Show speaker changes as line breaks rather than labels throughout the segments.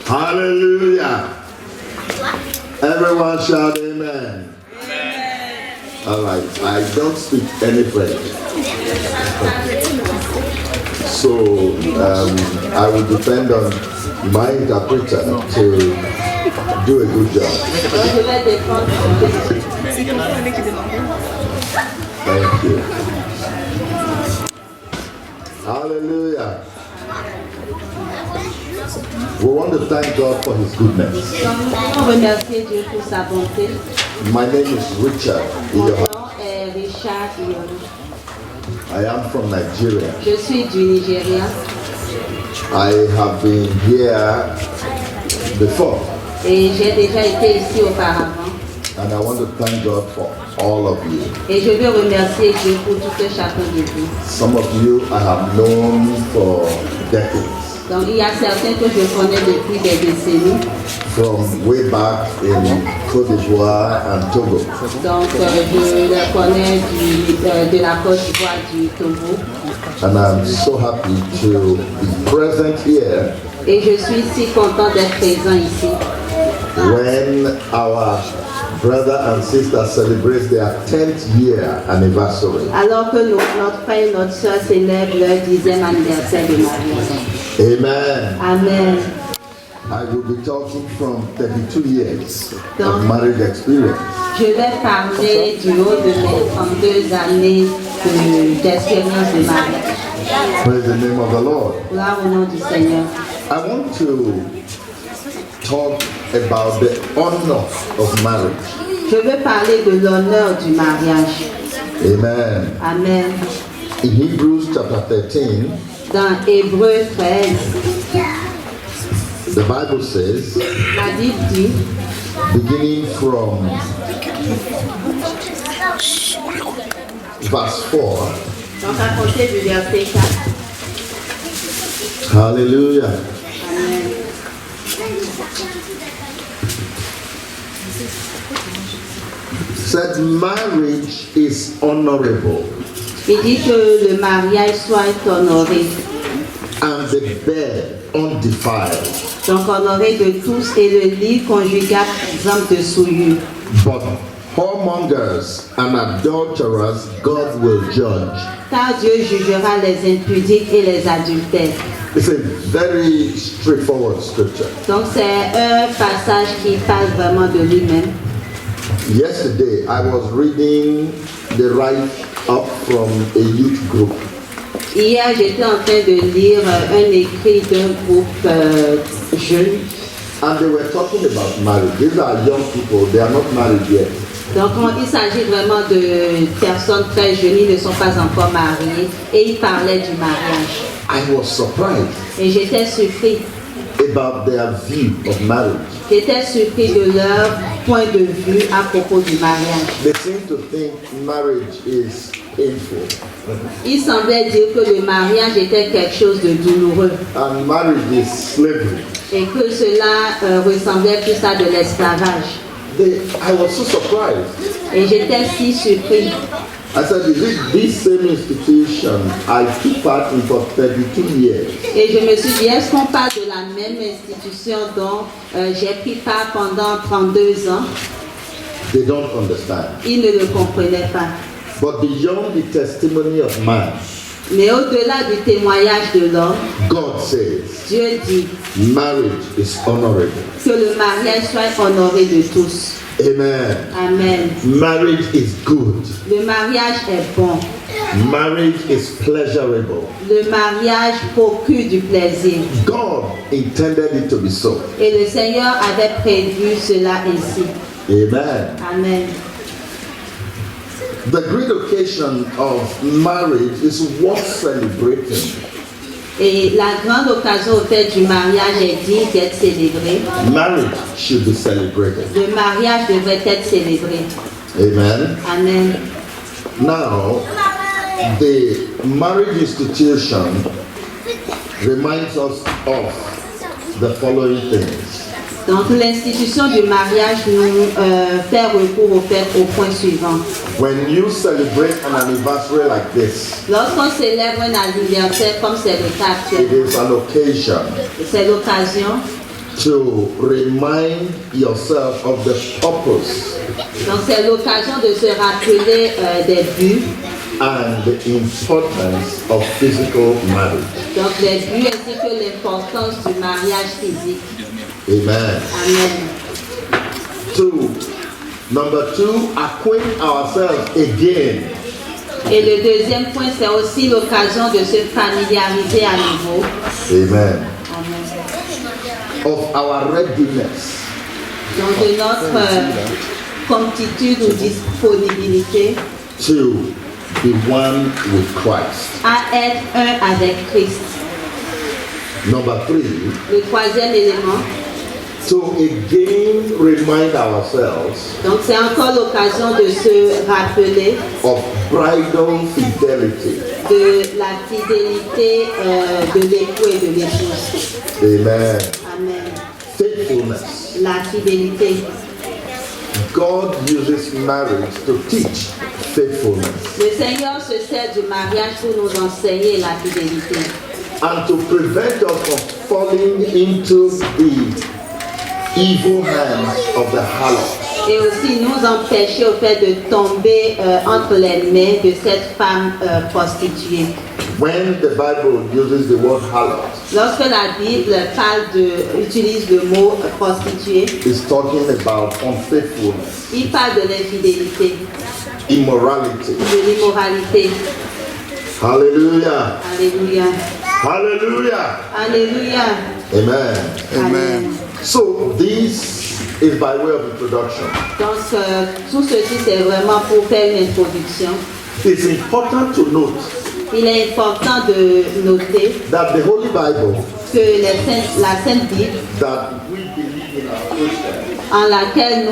Hallelujah. Everyone shout amen. Amen. All right, I don't speak any French. So I will depend on my interpreter to do a good job. Thank you. Hallelujah. We want to thank God for His goodness. My name is Richard. I am from Nigeria.
Je suis du Nigeria.
I have been here before.
Et j'ai déjà été ici auparavant.
And I want to thank God for all of you.
Et je veux remercier Dieu pour tout et chacun de vous.
Some of you I have known for decades.
Donc il y a certains que je connais depuis des décennies.
From way back in Côte d'Ivoire and Togo.
Donc je les connais de la Côte d'Ivoire, du Togo.
And I'm so happy to be present here.
Et je suis si content d'être présent ici.
When our brother and sister celebrate their 10th year anniversary.
Alors que notre frère et notre soeur célèbrent leur 10e anniversaire de mariage.
Amen.
Amen.
I will be talking from 32 years of marriage experience.
Je vais parler du haut de mes 32 années d'expérience de mariage.
Praise the name of the Lord.
Gloire au nom du Seigneur.
I want to talk about the honor of marriage.
Je veux parler de l'honneur du mariage.
Amen.
Amen.
In Hebrews chapter 13,
dans Hébreux 13,
the Bible says,
la Bible dit,
beginning from verse 4,
donc à compter du verset 4.
Hallelujah.
Amen.
Said marriage is honorable.
Il dit que le mariage soit honoré.
And the bed undefiled.
Donc honoré de tous et le lit conjugal exempt de souillure.
But whoremongers and adulterers God will judge.
Car Dieu jugera les impudiques et les adultères.
It's a very straightforward scripture.
Donc c'est un passage qui parle vraiment de lui-même.
Yesterday I was reading the write-up from a youth group.
Hier, j'étais en train de lire un écrit d'un groupe jeune.
And they were talking about marriage. These are young people, they are not married yet.
Donc, il s'agit vraiment de personnes très jeunes, ils ne sont pas encore mariés, et ils parlaient du mariage.
I was surprised.
Et j'étais surpris.
About their view of marriage.
J'étais surpris de leur point de vue à propos du mariage.
They seem to think marriage is painful.
Ils semblaient dire que le mariage était quelque chose de douloureux.
And marriage is slavery.
Et que cela ressemblait plus à de l'esclavage.
I was so surprised.
Et j'étais si surpris.
I said, is it this same institution I took part in for 32 years?
Et je me suis dit, est-ce qu'on parle de la même institution dont j'ai pris part pendant 32 ans?
They don't understand.
Ils ne le comprenaient pas.
But beyond the testimony of man,
mais au-delà du témoignage de l'homme,
God says,
Dieu dit,
marriage is honorable.
Que le mariage soit honoré de tous.
Amen.
Amen.
Marriage is good.
Le mariage est bon.
Marriage is pleasurable.
Le mariage procure du plaisir.
God intended it to be so.
Et le Seigneur avait prévu cela ainsi.
Amen.
Amen.
The great occasion of marriage is worth celebrating.
Et la grande occasion au fait du mariage est digne d'être célébrée.
Marriage should be celebrated.
Le mariage devrait être célébré.
Amen.
Amen.
Now, the marriage institution reminds us of the following things.
Donc l'institution du mariage nous fait recours au point suivant.
When you celebrate an anniversary like this,
lorsqu'on célèbre un anniversaire comme c'est le cas actuellement,
it is an occasion
c'est l'occasion
to remind yourself of the purpose
Donc c'est l'occasion de se rappeler des buts,
and the importance of physical marriage.
donc les buts ainsi que l'importance du mariage physique.
Amen.
Amen.
Number two, acquaint ourselves again
Et le deuxième point, c'est aussi l'occasion de se familiariser à nouveau.
Amen.
Amen.
Of our readiness
Donc de notre promptitude ou disponibilité
to be one with Christ.
à être un avec Christ.
Number three,
Le troisième élément,
to again remind ourselves
donc c'est encore l'occasion de se rappeler
of bridal fidelity.
de la fidélité de l'époux et de l'épouse.
Amen.
Amen.
Faithfulness.
La fidélité.
God uses marriage to teach faithfulness
Le Seigneur se sert du mariage pour nous enseigner la fidélité
and to prevent us from falling into the evil hands of the harlot.
et aussi nous empêcher au fait de tomber entre les mains de cette femme prostituée.
When the Bible uses the word harlot,
Lorsque la Bible utilise le mot prostituée,
it's talking about unfaithfulness,
il parle de l'infidélité,
immorality.
de l'immoralité.
Hallelujah.
Alléluia.
Hallelujah.
Alléluia.
Amen.
Amen.
So this is by way of introduction.
Donc tout ceci c'est vraiment pour faire une introduction.
It's important to note
Il est important de noter
that the Holy Bible
que la Sainte Bible,
that we believe in our Christians
en laquelle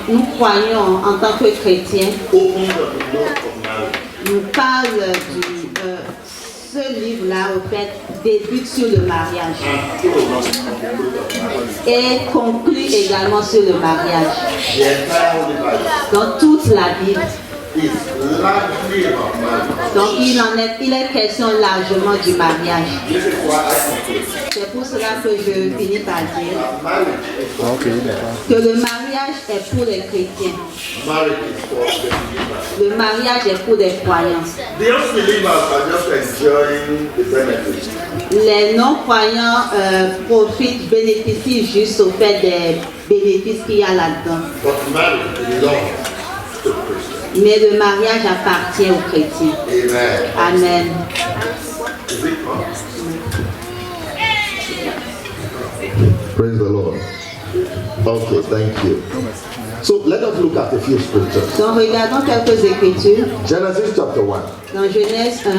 nous croyons en tant que chrétiens,
opens up the door of marriage.
nous parle ce livre-là, au fait, débute sur le mariage et conclut également sur le mariage.
The entire Holy Bible
Dans toute la Bible.
is largely about marriage.
Donc il est question largement du mariage.
This is why I conclude
C'est pour cela que je finis par dire
that marriage is
que le mariage est pour les chrétiens.
marriage is for the believers.
Le mariage est pour les croyants.
The unbelievers are just enjoying the benefits.
Les non-croyants bénéficient juste au fait des bénéfices qu'il y a là-dedans.
But marriage belongs to Christians.
Mais le mariage appartient aux chrétiens.
Amen.
Amen.
Is it on? Praise the Lord. Okay, thank you. So let us look at a few scriptures.
Donc regardons quelques écritures.
Genesis chapter 1.
Dans Genèse 1,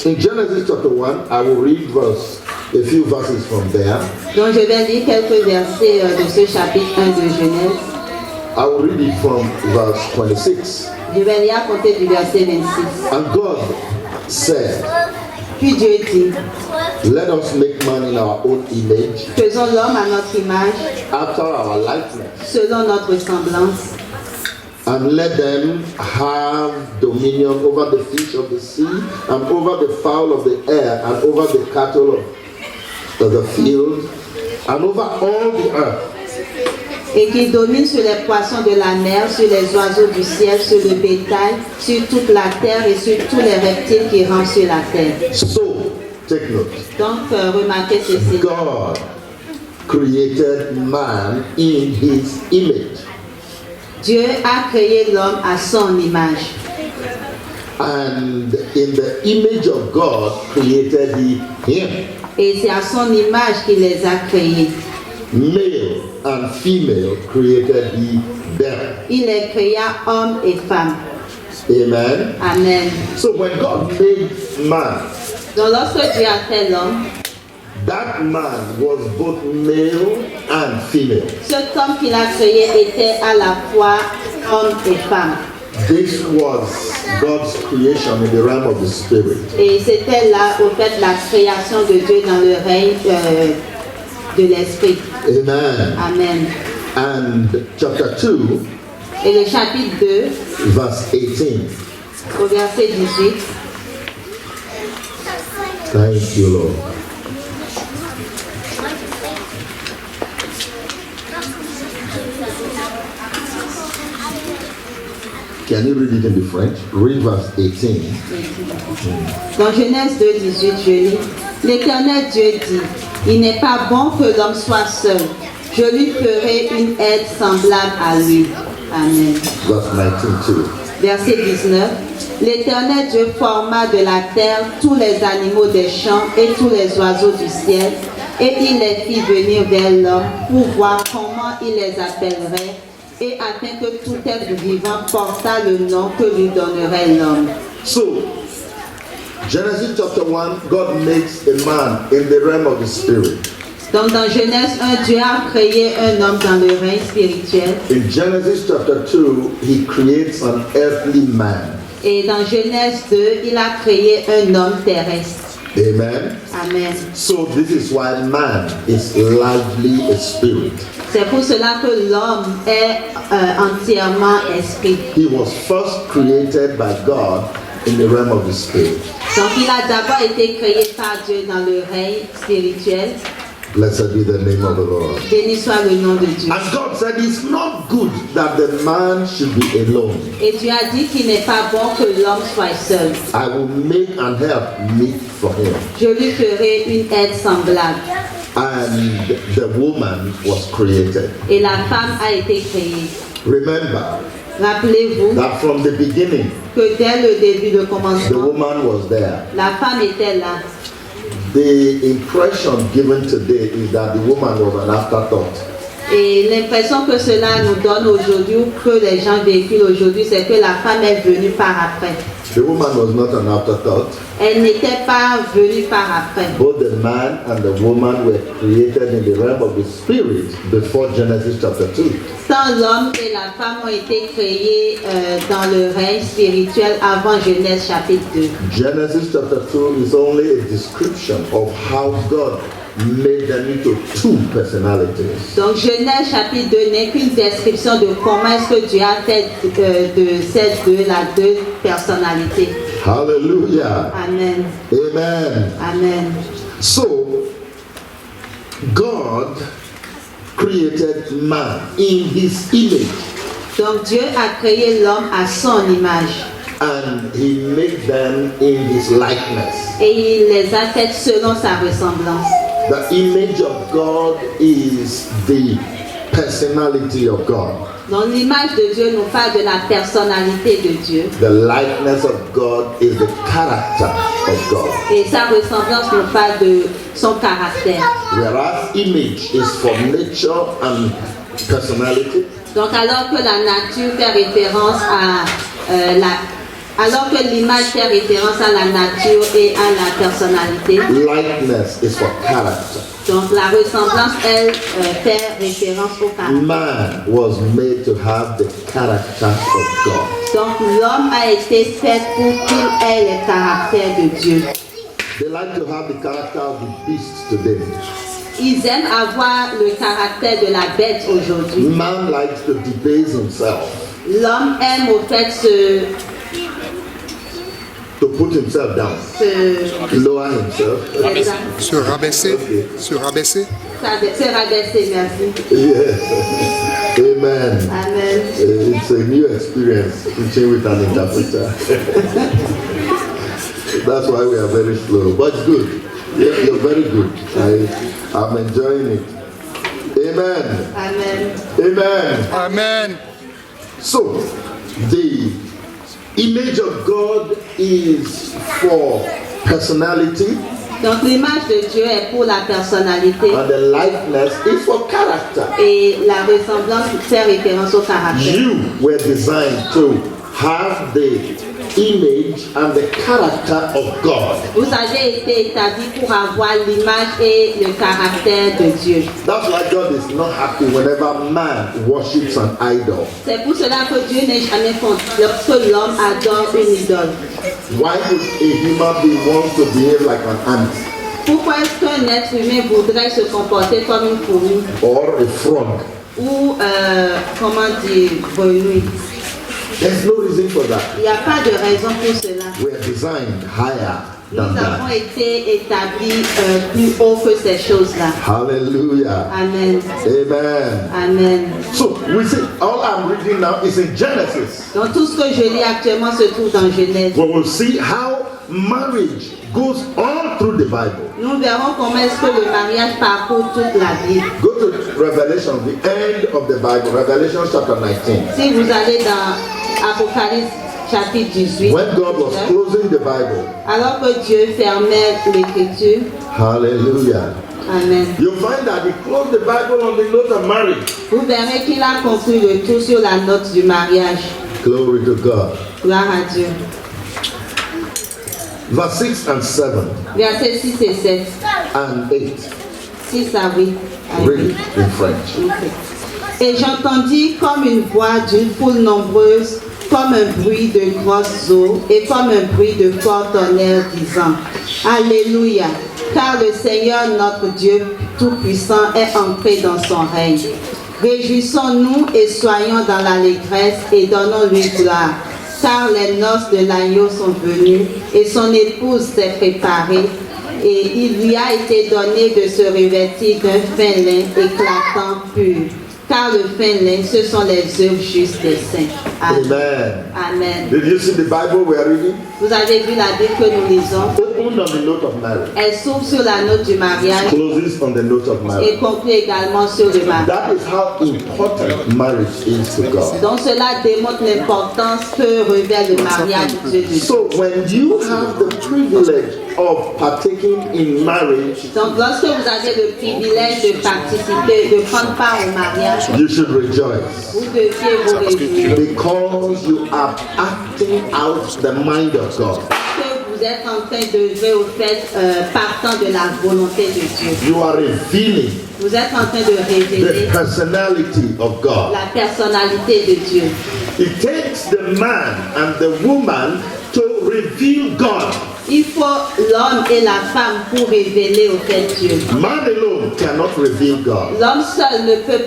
In Genesis chapter 1, I will read a few verses from there.
donc je vais lire quelques versets de ce chapitre 1 de Genèse.
I will read it from verse 26.
Je vais lire à compter du verset 26.
And God said,
Puis Dieu dit,
let us make man in our own image,
faisons l'homme à notre image,
after our likeness,
selon notre semblance,
and let them have dominion over the fish of the sea, and over the fowl of the air, and over the cattle of the field, and over all the earth,
et qui domine sur les poissons de la mer, sur les oiseaux du ciel, sur le bétail, sur toute la terre et sur tous les reptiles qui rampent sur la terre.
So, take note.
Donc, remarquez ceci.
God created man in his image.
Dieu a créé l'homme à son image.
And in the image of God created he him.
Et c'est à son image qu'il les a créés.
Male and female created he them.
Il les créa hommes et femmes.
Amen.
Amen.
So when God made man,
Donc, lorsque Dieu a fait l'homme,
that man was both male and female.
cet homme qu'il a créé était à la fois homme et femme.
This was God's creation in the realm of the spirit.
Et c'était là, au fait, la création de Dieu dans le règne de l'esprit.
Amen.
Amen.
And chapter 2,
Et le chapitre 2,
verse 18.
au verset 18,
Thank you, Lord. Can you read it in the French? Read verse 18.
Dans Genèse 2, 18, je lis. L'Éternel Dieu dit, il n'est pas bon que l'homme soit seul. Je lui ferai une aide semblable à lui. Amen.
Verse 19 too.
Verset 19. L'Éternel Dieu forma de la terre tous les animaux des champs et tous les oiseaux du ciel, et il les fit venir vers l'homme pour voir comment il les appellerait, et afin que tout être vivant portât le nom que lui donnerait l'homme.
So, Genesis chapter 1, God makes a man in the realm of the spirit.
Donc dans Genèse 1, Dieu a créé un homme dans le règne spirituel.
In Genesis chapter 2, he creates an earthly man.
Et dans Genèse 2, il a créé un homme terrestre.
Amen.
Amen.
So this is why man is largely a spirit.
C'est pour cela que l'homme est entièrement esprit.
He was first created by God in the realm of the spirit.
Donc il a d'abord été créé par Dieu dans le règne spirituel.
Blessed be the name of the Lord.
Béni soit le nom de Dieu.
And God said it's not good that the man should be alone.
Et Dieu a dit qu'il n'est pas bon que l'homme soit seul.
I will make an help meet for him.
Je lui ferai une aide semblable.
And the woman was created.
Et la femme a été créée.
Remember
Rappelez-vous
that from the beginning,
que dès le début, le
the
commencement,
woman was there.
la femme était là.
The impression given today is that the woman was an afterthought.
Et l'impression que cela nous donne aujourd'hui, ou que les gens véhiculent aujourd'hui, c'est que la femme est venue par après.
The woman was not an afterthought.
Elle n'était pas venue par après.
Both the man and the woman were created in the realm of the spirit before Genesis chapter 2.
Tant l'homme et la femme ont été créés dans le règne spirituel avant Genèse chapitre 2.
Genesis chapter 2 is only a description of how God made them into two personalities.
Donc Genèse chapitre 2 n'est qu'une description de comment est-ce que Dieu a fait de ces deux personnalités.
Hallelujah.
Amen.
Amen.
Amen.
So, God created man in his image,
Donc Dieu a créé l'homme à son image
and he made them in his likeness.
et il les a faites selon sa ressemblance.
The image of God is the personality of God.
Donc l'image de Dieu nous parle de la personnalité de Dieu
The likeness of God is the character of God.
et sa ressemblance nous parle de son caractère.
Whereas image is for nature and personality,
Donc alors que la nature fait référence à alors que l'image fait référence à la nature et à la personnalité,
likeness is for character.
donc la ressemblance, elle, fait référence au caractère.
Man was made to have the character of God.
Donc l'homme a été fait pour qu'il ait le caractère de Dieu.
They like to have the character of the beast today.
Ils aiment avoir le caractère de la bête aujourd'hui.
Man likes to debase himself,
L'homme aime au fait
to put himself down, lower himself.
Se rabaisser, se rabaisser.
se rabaisser, merci.
Yes. Amen.
Amen.
It's a new experience preaching with an interpreter. That's why we are very slow, but it's good. You're very good. I'm enjoying it. Amen.
Amen.
Amen.
Amen.
So, the image of God is for personality,
Donc l'image de Dieu est pour la personnalité
and the likeness is for character.
et la ressemblance fait référence au caractère.
You were designed to have the image and the character of God.
Vous avez été établis pour avoir l'image et le caractère de Dieu.
That's why God is not happy whenever man worships an idol.
C'est pour cela que Dieu n'est jamais content lorsque l'homme adore une idole.
Why would a human being want to behave like an ant
Pourquoi est-ce qu'un être humain voudrait se comporter comme une fourmi
or a frog?
ou, comment dire, grenouille?
There's no reason for that.
Il n'y a pas de raison pour cela.
We are designed higher
Nous
than
avons
that.
été établis plus haut que ces choses-là.
Hallelujah.
Amen.
Amen.
Amen.
So we see all I'm reading now is in Genesis.
Donc tout ce que je lis actuellement se trouve dans Genèse.
We will see how marriage goes all through the Bible.
Nous verrons comment est-ce que le mariage parcourt toute la Bible.
Go to Revelation, the end of the Bible, Revelation chapter 19.
Si vous allez dans Apocalypse chapitre 18,
When God was closing the Bible,
alors que Dieu fermait l'écriture,
hallelujah,
amen.
you find that he closed the Bible on the note of marriage.
Vous verrez qu'il a conclu le tout sur la note du mariage.
Glory to God.
Gloire à Dieu.
Verse 6 and 7
Versets 6 et 7.
and 8.
6 à 8.
Read it in French.
Et j'entendis comme une voix d'une foule nombreuse, comme un bruit de grosses eaux et comme un bruit de fort tonnerre disant: Alléluia, car le Seigneur notre Dieu Tout-Puissant est entré dans son règne. Réjouissons-nous et soyons dans l'allégresse et donnons-lui gloire, car les noces de l'agneau sont venues et son épouse s'est préparée. Et il lui a été donné de se revêtir d'un fin lin éclatant pur, car le fin lin, ce sont les œuvres justes des saints.
Amen.
Amen.
Did you see the Bible we are reading?
Vous avez vu la Bible que nous lisons.
Opened on the note of marriage,
Elle s'ouvre sur la note du mariage
closes on the note of marriage.
et conclut également sur le mariage.
That is how important marriage is to God.
Donc cela démontre l'importance que revêt le mariage de Dieu.
So when you have the privilege of partaking in marriage,
Donc lorsque vous avez le privilège de participer, de prendre part au mariage,
you should rejoice
vous deviez vous réjouir.
because you are acting out the mind of God.
Que vous êtes en train d'œuvrer au fait partant de la volonté de Dieu.
You are revealing
Vous êtes en train de révéler
the personality of God.
la personnalité de Dieu.
It takes the man and the woman to reveal God.
Il faut l'homme et la femme pour révéler au fait Dieu.
Man alone cannot reveal God.
L'homme seul ne peut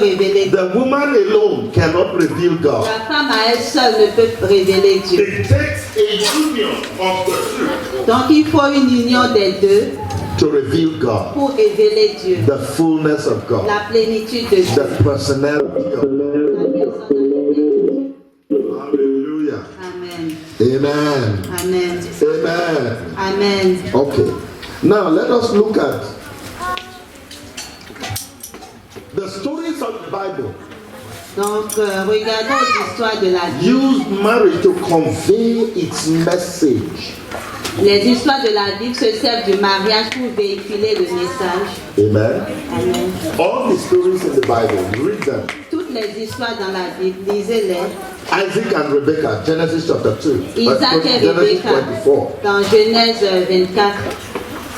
révéler Dieu.
The woman alone cannot reveal God.
La femme à elle seule ne peut révéler Dieu.
It takes a union of the two
Donc il faut une union des deux
to reveal God.
pour révéler Dieu.
The fullness of God.
La plénitude de Dieu.
The personality of God.
La personnalité.
Hallelujah.
Amen.
Amen.
Amen.
Amen.
Amen.
Okay. Now let us look at the stories of the Bible.
Donc regardons l'histoire de la Bible.
Use marriage to convey its message.
Les histoires de la Bible se servent du mariage pour véhiculer le message.
Amen.
Amen.
All the stories in the Bible, read them.
Toutes les histoires dans la Bible, lisez-les.
Isaac and Rebekah, Genesis chapter 2.
Isaac et
Genesis
Rebecca
24.
dans Genèse 24.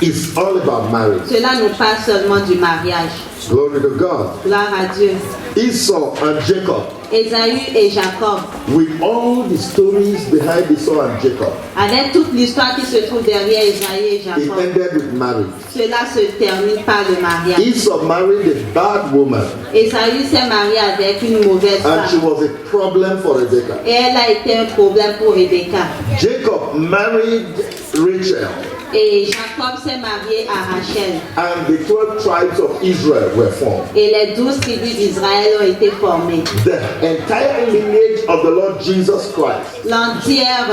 It's all about marriage.
Cela nous parle seulement du mariage.
Glory to God.
Gloire à Dieu.
Esau and Jacob,
Ésaü et Jacob,
with all the stories behind Esau and Jacob,
avec toute l'histoire qui se trouve derrière Ésaü et
it
Jacob,
ended with marriage.
cela se termine par le mariage.
Esau married a bad woman,
Ésaü s'est marié avec une mauvaise
and she
femme
was a problem for Rebekah.
et elle a été un problème pour Rebecca.
Jacob married Rachel,
Et Jacob s'est marié à Rachel.
and the 12 tribes of Israel were formed.
Et les 12 tribus d'Israël ont été formées.
The entire lineage of the Lord Jesus Christ
L'entière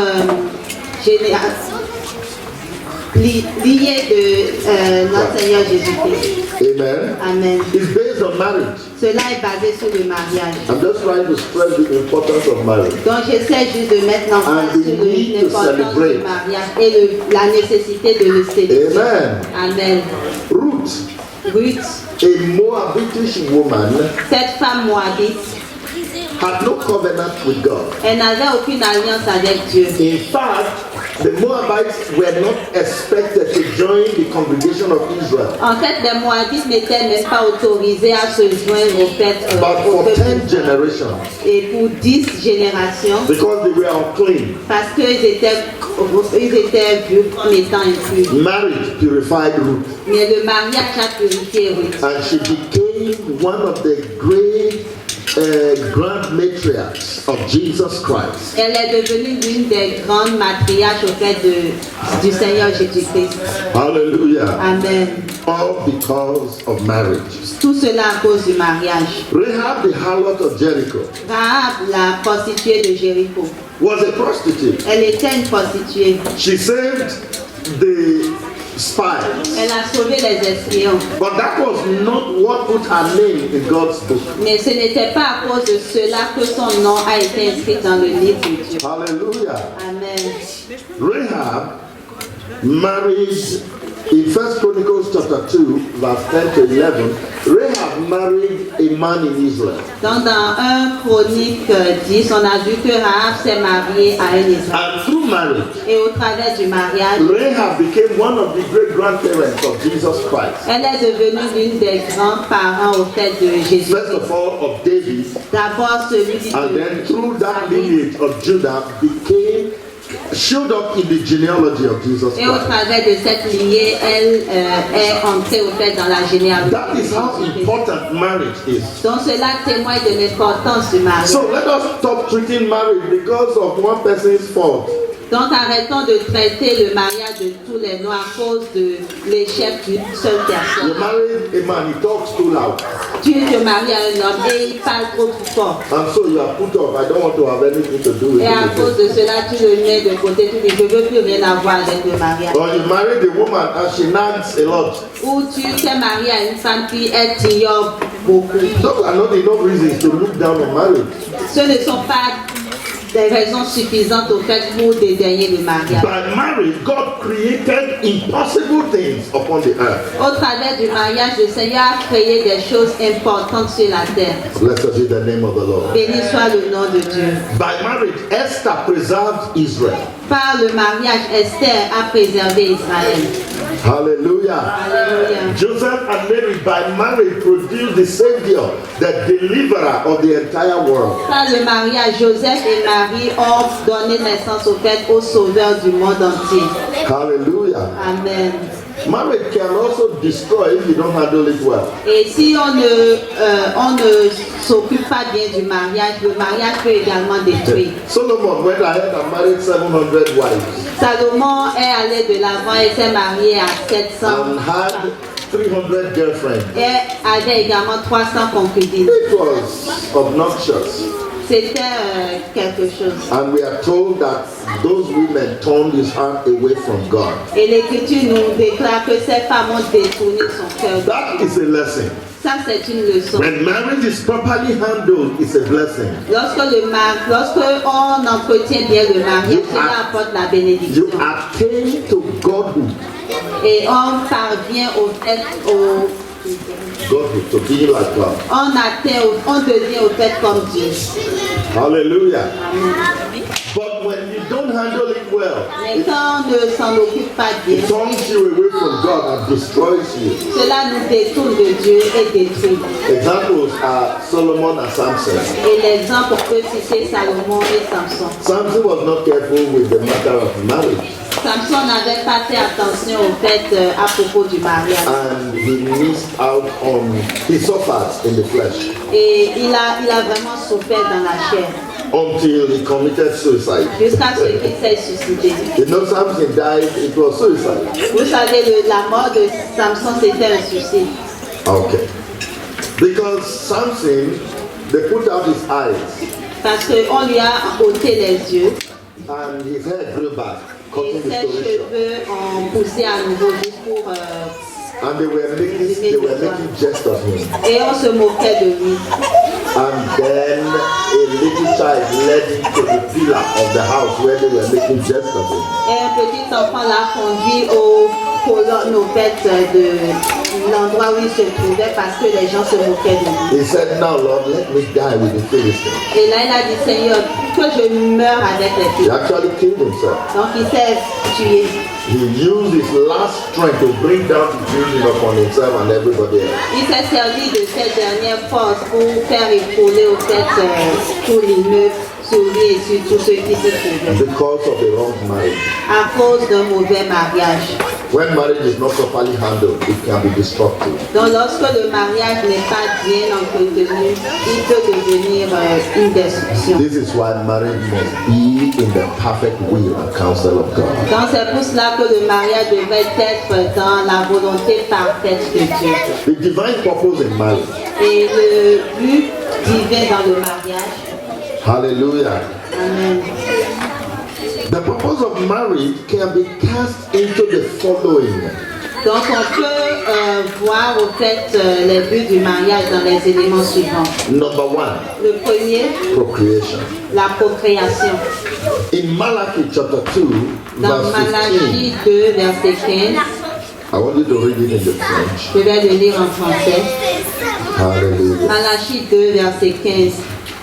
lignée de notre Seigneur Jésus-Christ.
Amen.
Amen.
It's based on marriage.
Cela est basé sur le mariage.
I'm just trying to stress the importance of marriage.
Donc j'essaie juste de mettre l'emphase
And we
sur
need to
l'importance
celebrate.
du mariage et la nécessité de le célébrer.
Amen.
Amen.
Ruth,
Ruth,
a Moabitish woman,
cette femme moabite,
had no covenant with God.
elle n'avait aucune alliance avec Dieu.
In fact, the Moabites were not expected to join the congregation of Israel.
En fait, les Moabites n'étaient même pas autorisés à se joindre au fait
But
au
for
peuple
10 generations,
et pour 10 générations,
because they were unclean,
parce qu'ils étaient vus comme étant impurs.
marriage purified Ruth.
Mais le mariage a purifié Ruth.
And she became one of the great grand matriarchs of Jesus Christ.
Elle est devenue l'une des grandes matriarches auprès du Seigneur Jésus-Christ.
Hallelujah.
Amen.
All because of marriage.
Tout cela à cause du mariage.
Rahab, the harlot of Jericho,
Rahab, la prostituée de Jéricho,
was a prostitute.
elle était une prostituée.
She saved the spies.
Elle a sauvé les espions.
But that was not what put her name in God's book.
Mais ce n'était pas à cause de cela que son nom a été inscrit dans le livre de Dieu.
Hallelujah.
Amen.
Rahab married, in 1 Chronicles chapter 2, verse 10 to 11, Rahab married a man in Israel.
Donc dans 1 Chronique 10, on a vu que Rahab s'est mariée à un Israélite.
And through marriage,
Et au travers du mariage,
Rahab became one of the great grandparents of Jesus Christ.
elle est devenue l'une des grands-parents auprès de Jésus.
First of all, of David,
D'abord celui
and
de
then through that lineage of Judah became showed up in the genealogy of Jesus
Et au
Christ.
travers de cette lignée, elle est entrée au fait dans la généalogie.
That is how important marriage is.
Donc cela témoigne de l'importance du mariage.
So let us stop treating marriage because of one person's fault.
Donc arrêtons de traiter le mariage de tous les noms à cause de l'échec d'une seule personne.
You marry a man, he talks too loud.
Tu te maries à un homme et il parle trop fort.
And so you are put off. I don't want to have anything to do with
Et à cause
it.
de cela, tu le mets de côté, tu dis, je ne veux plus rien avoir avec le mariage.
Or you married a woman and she nags a lot.
Ou tu t'es marié à une femme qui elle t'ignore beaucoup.
Those are not enough reasons to look down on marriage.
Ce ne sont pas des raisons suffisantes au fait pour dédaigner le mariage.
By marriage, God created impossible things upon the earth.
Au travers du mariage, le Seigneur a créé des choses importantes sur la terre.
Blessed be the name of the Lord.
Béni soit le nom de Dieu.
By marriage, Esther preserved Israel.
Par le mariage, Esther a préservé Israël.
Hallelujah.
Alléluia.
Joseph and Mary, by marriage, produced the Savior, the deliverer of the entire world.
Par le mariage, Joseph et Marie ont donné naissance au fait au Sauveur du monde entier.
Hallelujah.
Amen.
Marriage can also destroy if you don't handle it well.
Et si on ne s'occupe pas bien du mariage, le mariage peut également détruire.
Solomon went ahead and married 700 wives
Salomon est allé de l'avant et s'est marié à 700
and had
femmes.
300 girlfriends.
Et avait également 300 concubines.
It was obnoxious.
C'était quelque chose.
And we are told that those women turned his heart away from God.
Et l'Écriture nous déclare que ces femmes ont détourné son cœur.
That is a lesson.
Ça, c'est une leçon.
When marriage is properly handled, it's a blessing.
Lorsque on entretient bien le mariage, cela apporte la bénédiction.
You attain to godhood.
Et on parvient au
Godhood, to be like God.
on devient au fait comme Dieu.
Hallelujah. But when you don't handle it well,
Mais quand on ne s'en occupe pas bien,
it turns you away from God and destroys you.
cela nous détourne de Dieu et détruit.
Examples are Solomon and Samson.
Et l'exemple, on peut citer Salomon et Samson.
Samson was not careful with the matter of marriage,
Samson n'avait pas fait attention au fait à propos du mariage.
and he missed out on, he suffered in the flesh
Et il a vraiment souffert dans la chair
until he committed suicide.
jusqu'à ce qu'il s'est suicidé.
You know, Samson died, it was suicide.
Vous savez, la mort de Samson, c'était un suicide.
Okay. Because Samson, they put out his eyes
Parce qu'on lui a ôté les yeux
and his hair grew back,
et
cutting the
ses
story short.
cheveux ont poussé à nouveau juste pour...
And they were making jest of him.
et on se moquait de lui.
And then a little child led him to the pillar of the house where they were making jest of him.
Et un petit enfant l'a conduit aux colonnes, au fait de l'endroit où il se trouvait parce que les gens se moquaient de lui.
He said, "Now, Lord, let me die with the Philistines."
Et là, il a dit, Seigneur, que je meure avec les
He
filles.
actually killed himself.
Donc il s'est tué.
He used his last strength to bring down the building upon himself and everybody else.
Il s'est servi de cette dernière force pour faire écrouler au fait tout l'immeuble sur lui et sur tous ceux qui se trouvaient.
Because of the wrong marriage.
À cause d'un mauvais mariage.
When marriage is not properly handled, it can be destructive.
Donc lorsque le mariage n'est pas bien entretenu, il peut devenir une destruction.
This is why marriage must be in the perfect will and counsel of God.
Donc c'est pour cela que le mariage devrait être dans la volonté parfaite de Dieu.
The divine purpose in marriage.
Et le but divin dans le mariage.
Hallelujah.
Amen.
The purpose of marriage can be cast into the following.
Donc on peut voir au fait les buts du mariage dans les éléments suivants.
Number one,
Le premier,
procreation.
la procréation.
In Malachi chapter 2,
Dans
verse 15,
Malachie 2, verset 15,
I want you to read it in the French.
je vais le lire en français.
Hallelujah.
Malachie 2, verset 15.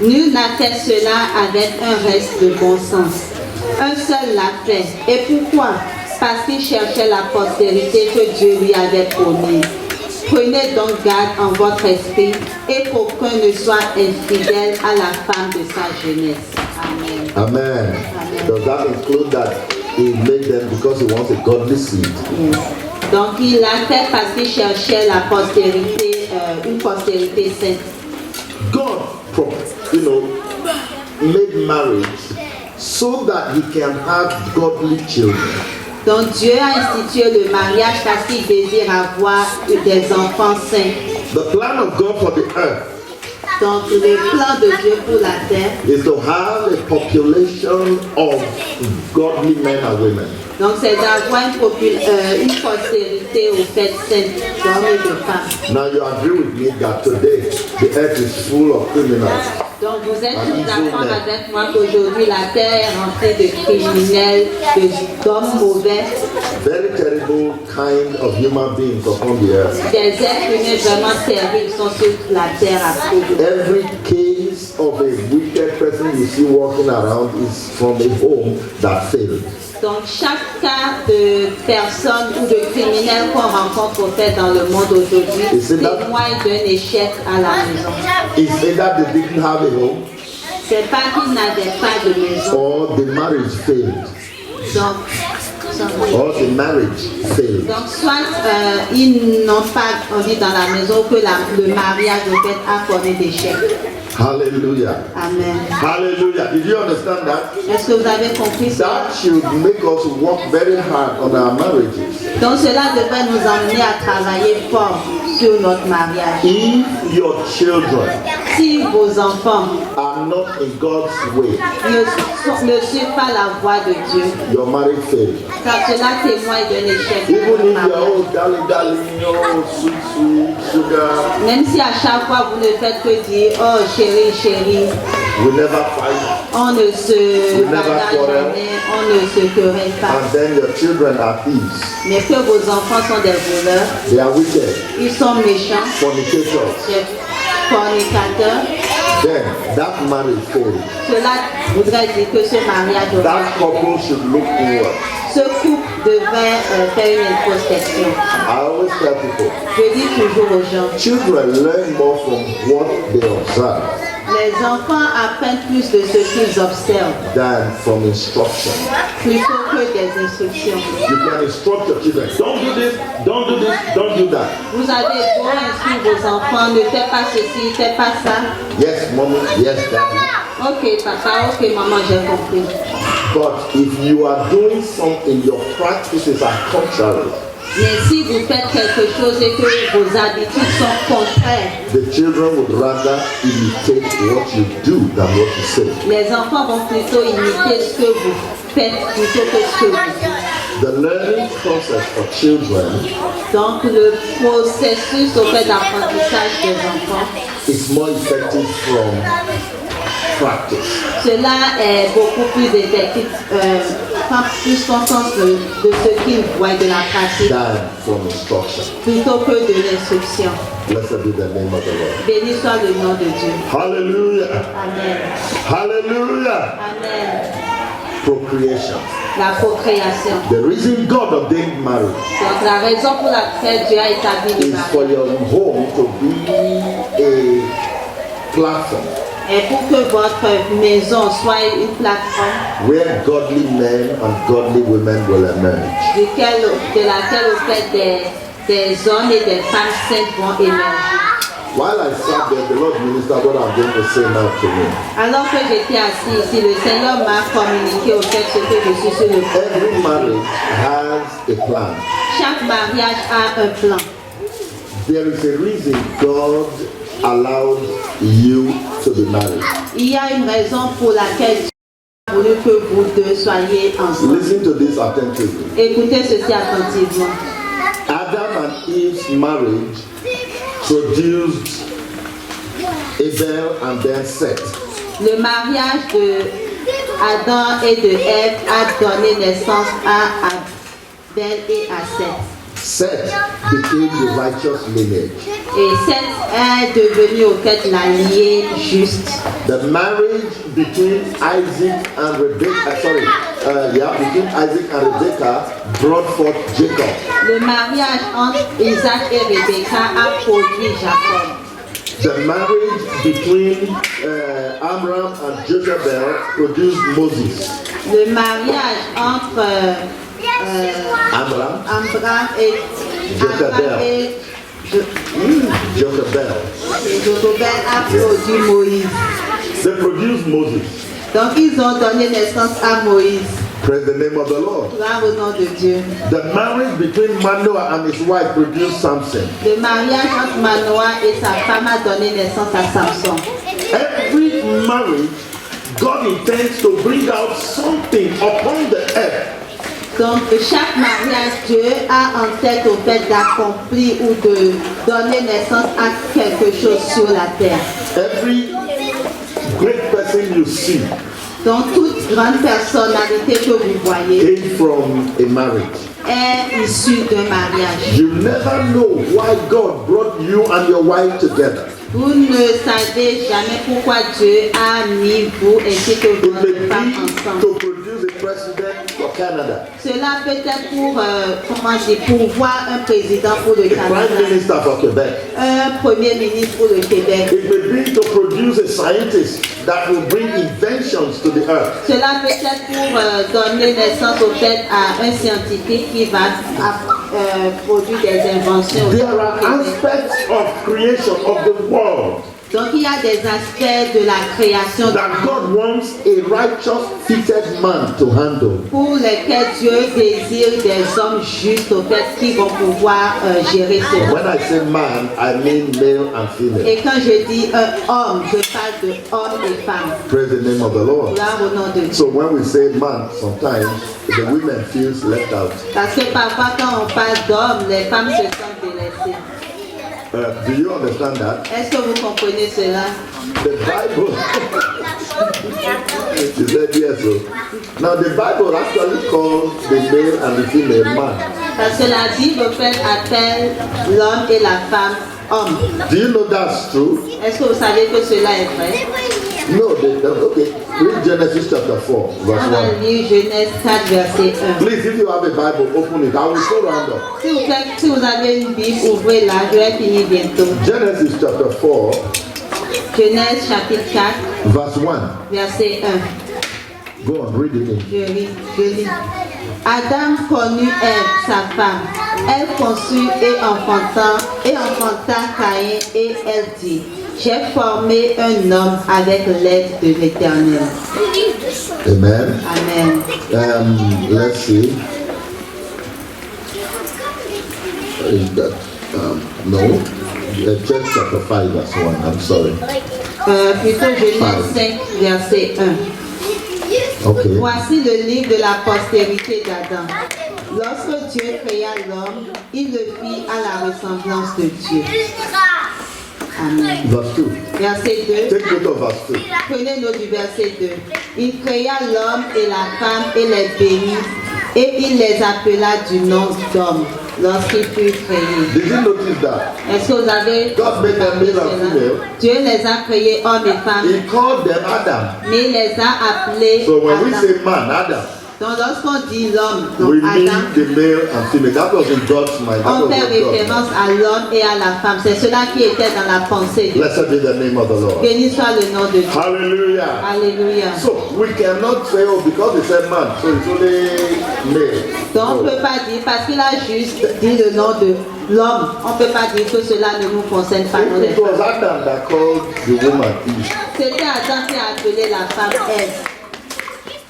Nul n'a fait cela avec un reste de bon sens. Un seul l'a fait. Et pourquoi? Parce qu'il cherchait la postérité que Dieu lui avait promise. Prenez donc garde en votre esprit et qu'aucun ne soit infidèle à la femme de sa jeunesse. Amen.
Amen. Does that include that he made them because he wants a godly seed?
Yes. Donc il l'a fait parce qu'il cherchait la postérité, une postérité sainte.
God, made marriage so that he can have godly children.
Donc Dieu a institué le mariage parce qu'il désire avoir des enfants saints.
The plan of God for the earth
Donc le plan de Dieu pour la terre,
is to have a population of godly men and women.
donc c'est d'avoir une postérité au fait sainte d'hommes et de femmes.
Now you agree with me that today the earth is full of criminals.
Donc vous êtes tous d'accord avec moi qu'aujourd'hui la terre est remplie de criminels, d'hommes mauvais,
Very terrible kind of human beings upon the earth.
des êtres humains vraiment terribles sont sur la terre à cause.
Every case of a wicked person you see walking around is from a home that failed.
Donc chaque cas de personne ou de criminel qu'on rencontre au fait dans le monde aujourd'hui témoigne d'un échec à la maison.
It's either they didn't have a home
C'est pas qu'ils n'avaient pas de maison.
or the marriage failed. Or the marriage failed.
Donc soit ils n'ont pas envie dans la maison que le mariage au fait a connu d'échec.
Hallelujah.
Amen.
Hallelujah. Did you understand that?
Est-ce que vous avez compris ça?
That should make us work very hard on our marriages.
Donc cela devrait nous emmener à travailler fort sur notre mariage.
If your children
Si vos enfants
are not in God's way,
ne suivent pas la voie de Dieu,
your marriage failed.
car cela témoigne d'un échec.
Even if you are oh darling, darling, oh sweet, sweet, sugar,
Même si à chaque fois vous ne faites que dire oh chérie, chérie,
we never fight,
on ne se bagarre jamais, on ne se querelle pas.
and then your children are thieves,
Mais que vos enfants sont des voleurs,
they are wicked,
ils sont méchants,
fornicators,
des fornicateurs,
then that marriage failed.
cela voudrait dire que ce mariage,
That couple should look inward.
ce couple devrait faire une introspection.
I always tell people,
Je dis toujours aux gens,
children learn more from what they observe
les enfants apprennent plus de ce qu'ils observent
than from instruction.
plutôt que des instructions.
You can instruct your children, don't do this, don't do this, don't do that.
Vous avez beau instruire vos enfants, ne fais pas ceci, ne fais pas ça.
Yes, mommy, yes, daddy.
Ok papa, ok maman, j'ai compris.
But if you are doing something, your practices are contrary,
Mais si vous faites quelque chose et que vos habitudes sont contraires,
the children would rather imitate what you do than what you say.
les enfants vont plutôt imiter ce que vous faites plutôt que ce que vous dites.
The learning process for children
Donc le processus au fait d'apprentissage des enfants,
is more effective from practice.
cela est beaucoup plus effectif, prend plus conscience de ce qu'ils voient de la pratique
Than from instruction.
plutôt que de l'instruction.
Blessed be the name of the Lord.
Béni soit le nom de Dieu.
Hallelujah.
Amen.
Hallelujah.
Amen.
Procreation.
La procréation.
The reason God ordained marriage
Donc la raison pour laquelle Dieu a établi le
is for
mariage,
your home to be a platform
Et pour que votre maison soit une plateforme
where godly men and godly women will emerge.
de laquelle au fait des hommes et des femmes saintes vont émerger.
While I sat there, the Lord ministered what I'm going to say now to me.
Alors que j'étais assis ici, le Seigneur m'a communiqué au fait ce que je suis sur le point.
Every marriage has a plan.
Chaque mariage a un plan.
There is a reason God allowed you to be married.
Il y a une raison pour laquelle Dieu a voulu que vous deux soyez ensemble.
Listen to this attentively.
Écoutez ceci attentivement.
Adam and Eve's marriage produced Abel and then Seth.
Le mariage de Adam et de Ève a donné naissance à Abel et à Seth.
Seth became the righteous lineage.
Et Seth est devenu au fait la lignée juste.
The marriage between Isaac and Rebecca, between Isaac and Rebecca brought forth Jacob.
Le mariage entre Isaac et Rebecca a produit Jacob.
The marriage between Amram and Jezebel produced Moses.
Le mariage entre
Amram
Abraham et Jezebel a produit Moïse.
They produced Moses.
Donc ils ont donné naissance à Moïse.
Praise the name of the Lord.
Gloire au nom de Dieu.
The marriage between Manoah and his wife produced Samson.
Le mariage entre Manoah et sa femme a donné naissance à Samson.
Every marriage, God intends to bring out something upon the earth.
Donc chaque mariage, Dieu a en tête au fait d'accomplir ou de donner naissance à quelque chose sur la terre.
Every great person you see
Donc toute grande personnalité que vous voyez
came from a marriage.
est issue d'un mariage.
You never know why God brought you and your wife together.
Vous ne savez jamais pourquoi Dieu a mis vous ainsi que
It may
votre femme
be
ensemble.
to produce a president for Canada,
Cela peut être pour voir un président pour le
a
Canada,
prime minister for Quebec.
un premier ministre pour le Québec.
It may be to produce a scientist that will bring inventions to the earth.
Cela peut être pour donner naissance au fait à un scientifique qui va produire des inventions.
There are aspects of creation of the world
Donc il y a des aspects de la création
that God wants a righteous, fitted man to handle.
pour lesquels Dieu désire des hommes justes au fait qui vont pouvoir gérer cela.
When I say man, I mean male and female.
Et quand je dis homme, je parle de hommes et femmes.
Praise the name of the Lord.
Gloire au nom de Dieu.
So when we say man, sometimes the women feels left out.
Parce que parfois quand on parle d'hommes, les femmes se sentent délaissées.
Do you understand that?
Est-ce que vous comprenez cela?
The Bible. She said yes. So. Now the Bible actually calls the male and the female man.
Parce que la Bible fait appelle l'homme et la femme homme.
Do you know that's true?
Est-ce que vous savez que cela est vrai?
No, okay. Read Genesis chapter 4, verse
On va
1.
lire Genèse 4, verset 1.
Please, if you have a Bible, open it. I will so round up.
Si vous avez une Bible, ouvrez-la, je vais finir bientôt.
Genesis chapter 4,
Genèse chapitre 4,
verse 1.
verset 1.
Go on, read it.
Je lis. Adam connut Ève, sa femme. Elle conçut et enfanta Caïn et elle dit, j'ai formé un homme avec l'aide de l'Éternel.
Amen.
Amen.
Let's see. Is that no? Check chapter 5, verse 1. I'm sorry.
Plutôt Genèse 5, verset 1.
Okay.
Voici le livre de la postérité d'Adam. Lorsque Dieu créa l'homme, il le fit à la ressemblance de Dieu. Amen.
Verse 2.
Verset 2.
Take note of verse 2.
Prenez note du verset 2. Il créa l'homme et la femme et les bénit, et il les appela du nom d'homme lorsqu'ils furent créés.
Did you notice that?
Est-ce que vous avez
God made them male and female.
Dieu les a créés hommes et femmes,
He called them Adam.
mais il les a appelés
So when we
Adam.
say man, Adam.
Donc lorsqu'on dit l'homme,
we
donc
mean
Adam,
the male and female. That was in God's mind. That
on
was
fait
what God
référence à l'homme et à la femme. C'est cela qui était dans la pensée de Dieu.
Blessed be the name of the Lord.
Béni soit le nom de Dieu.
Hallelujah.
Alléluia.
So we cannot say, oh, because he said man, so it's only male.
Donc on ne
No.
peut pas dire, parce qu'il a juste dit le nom de l'homme, on ne peut pas dire que cela ne nous concerne pas. Nous, les
It was
femmes.
Adam that called the woman Eve.
C'était Adam qui a appelé la femme Ève.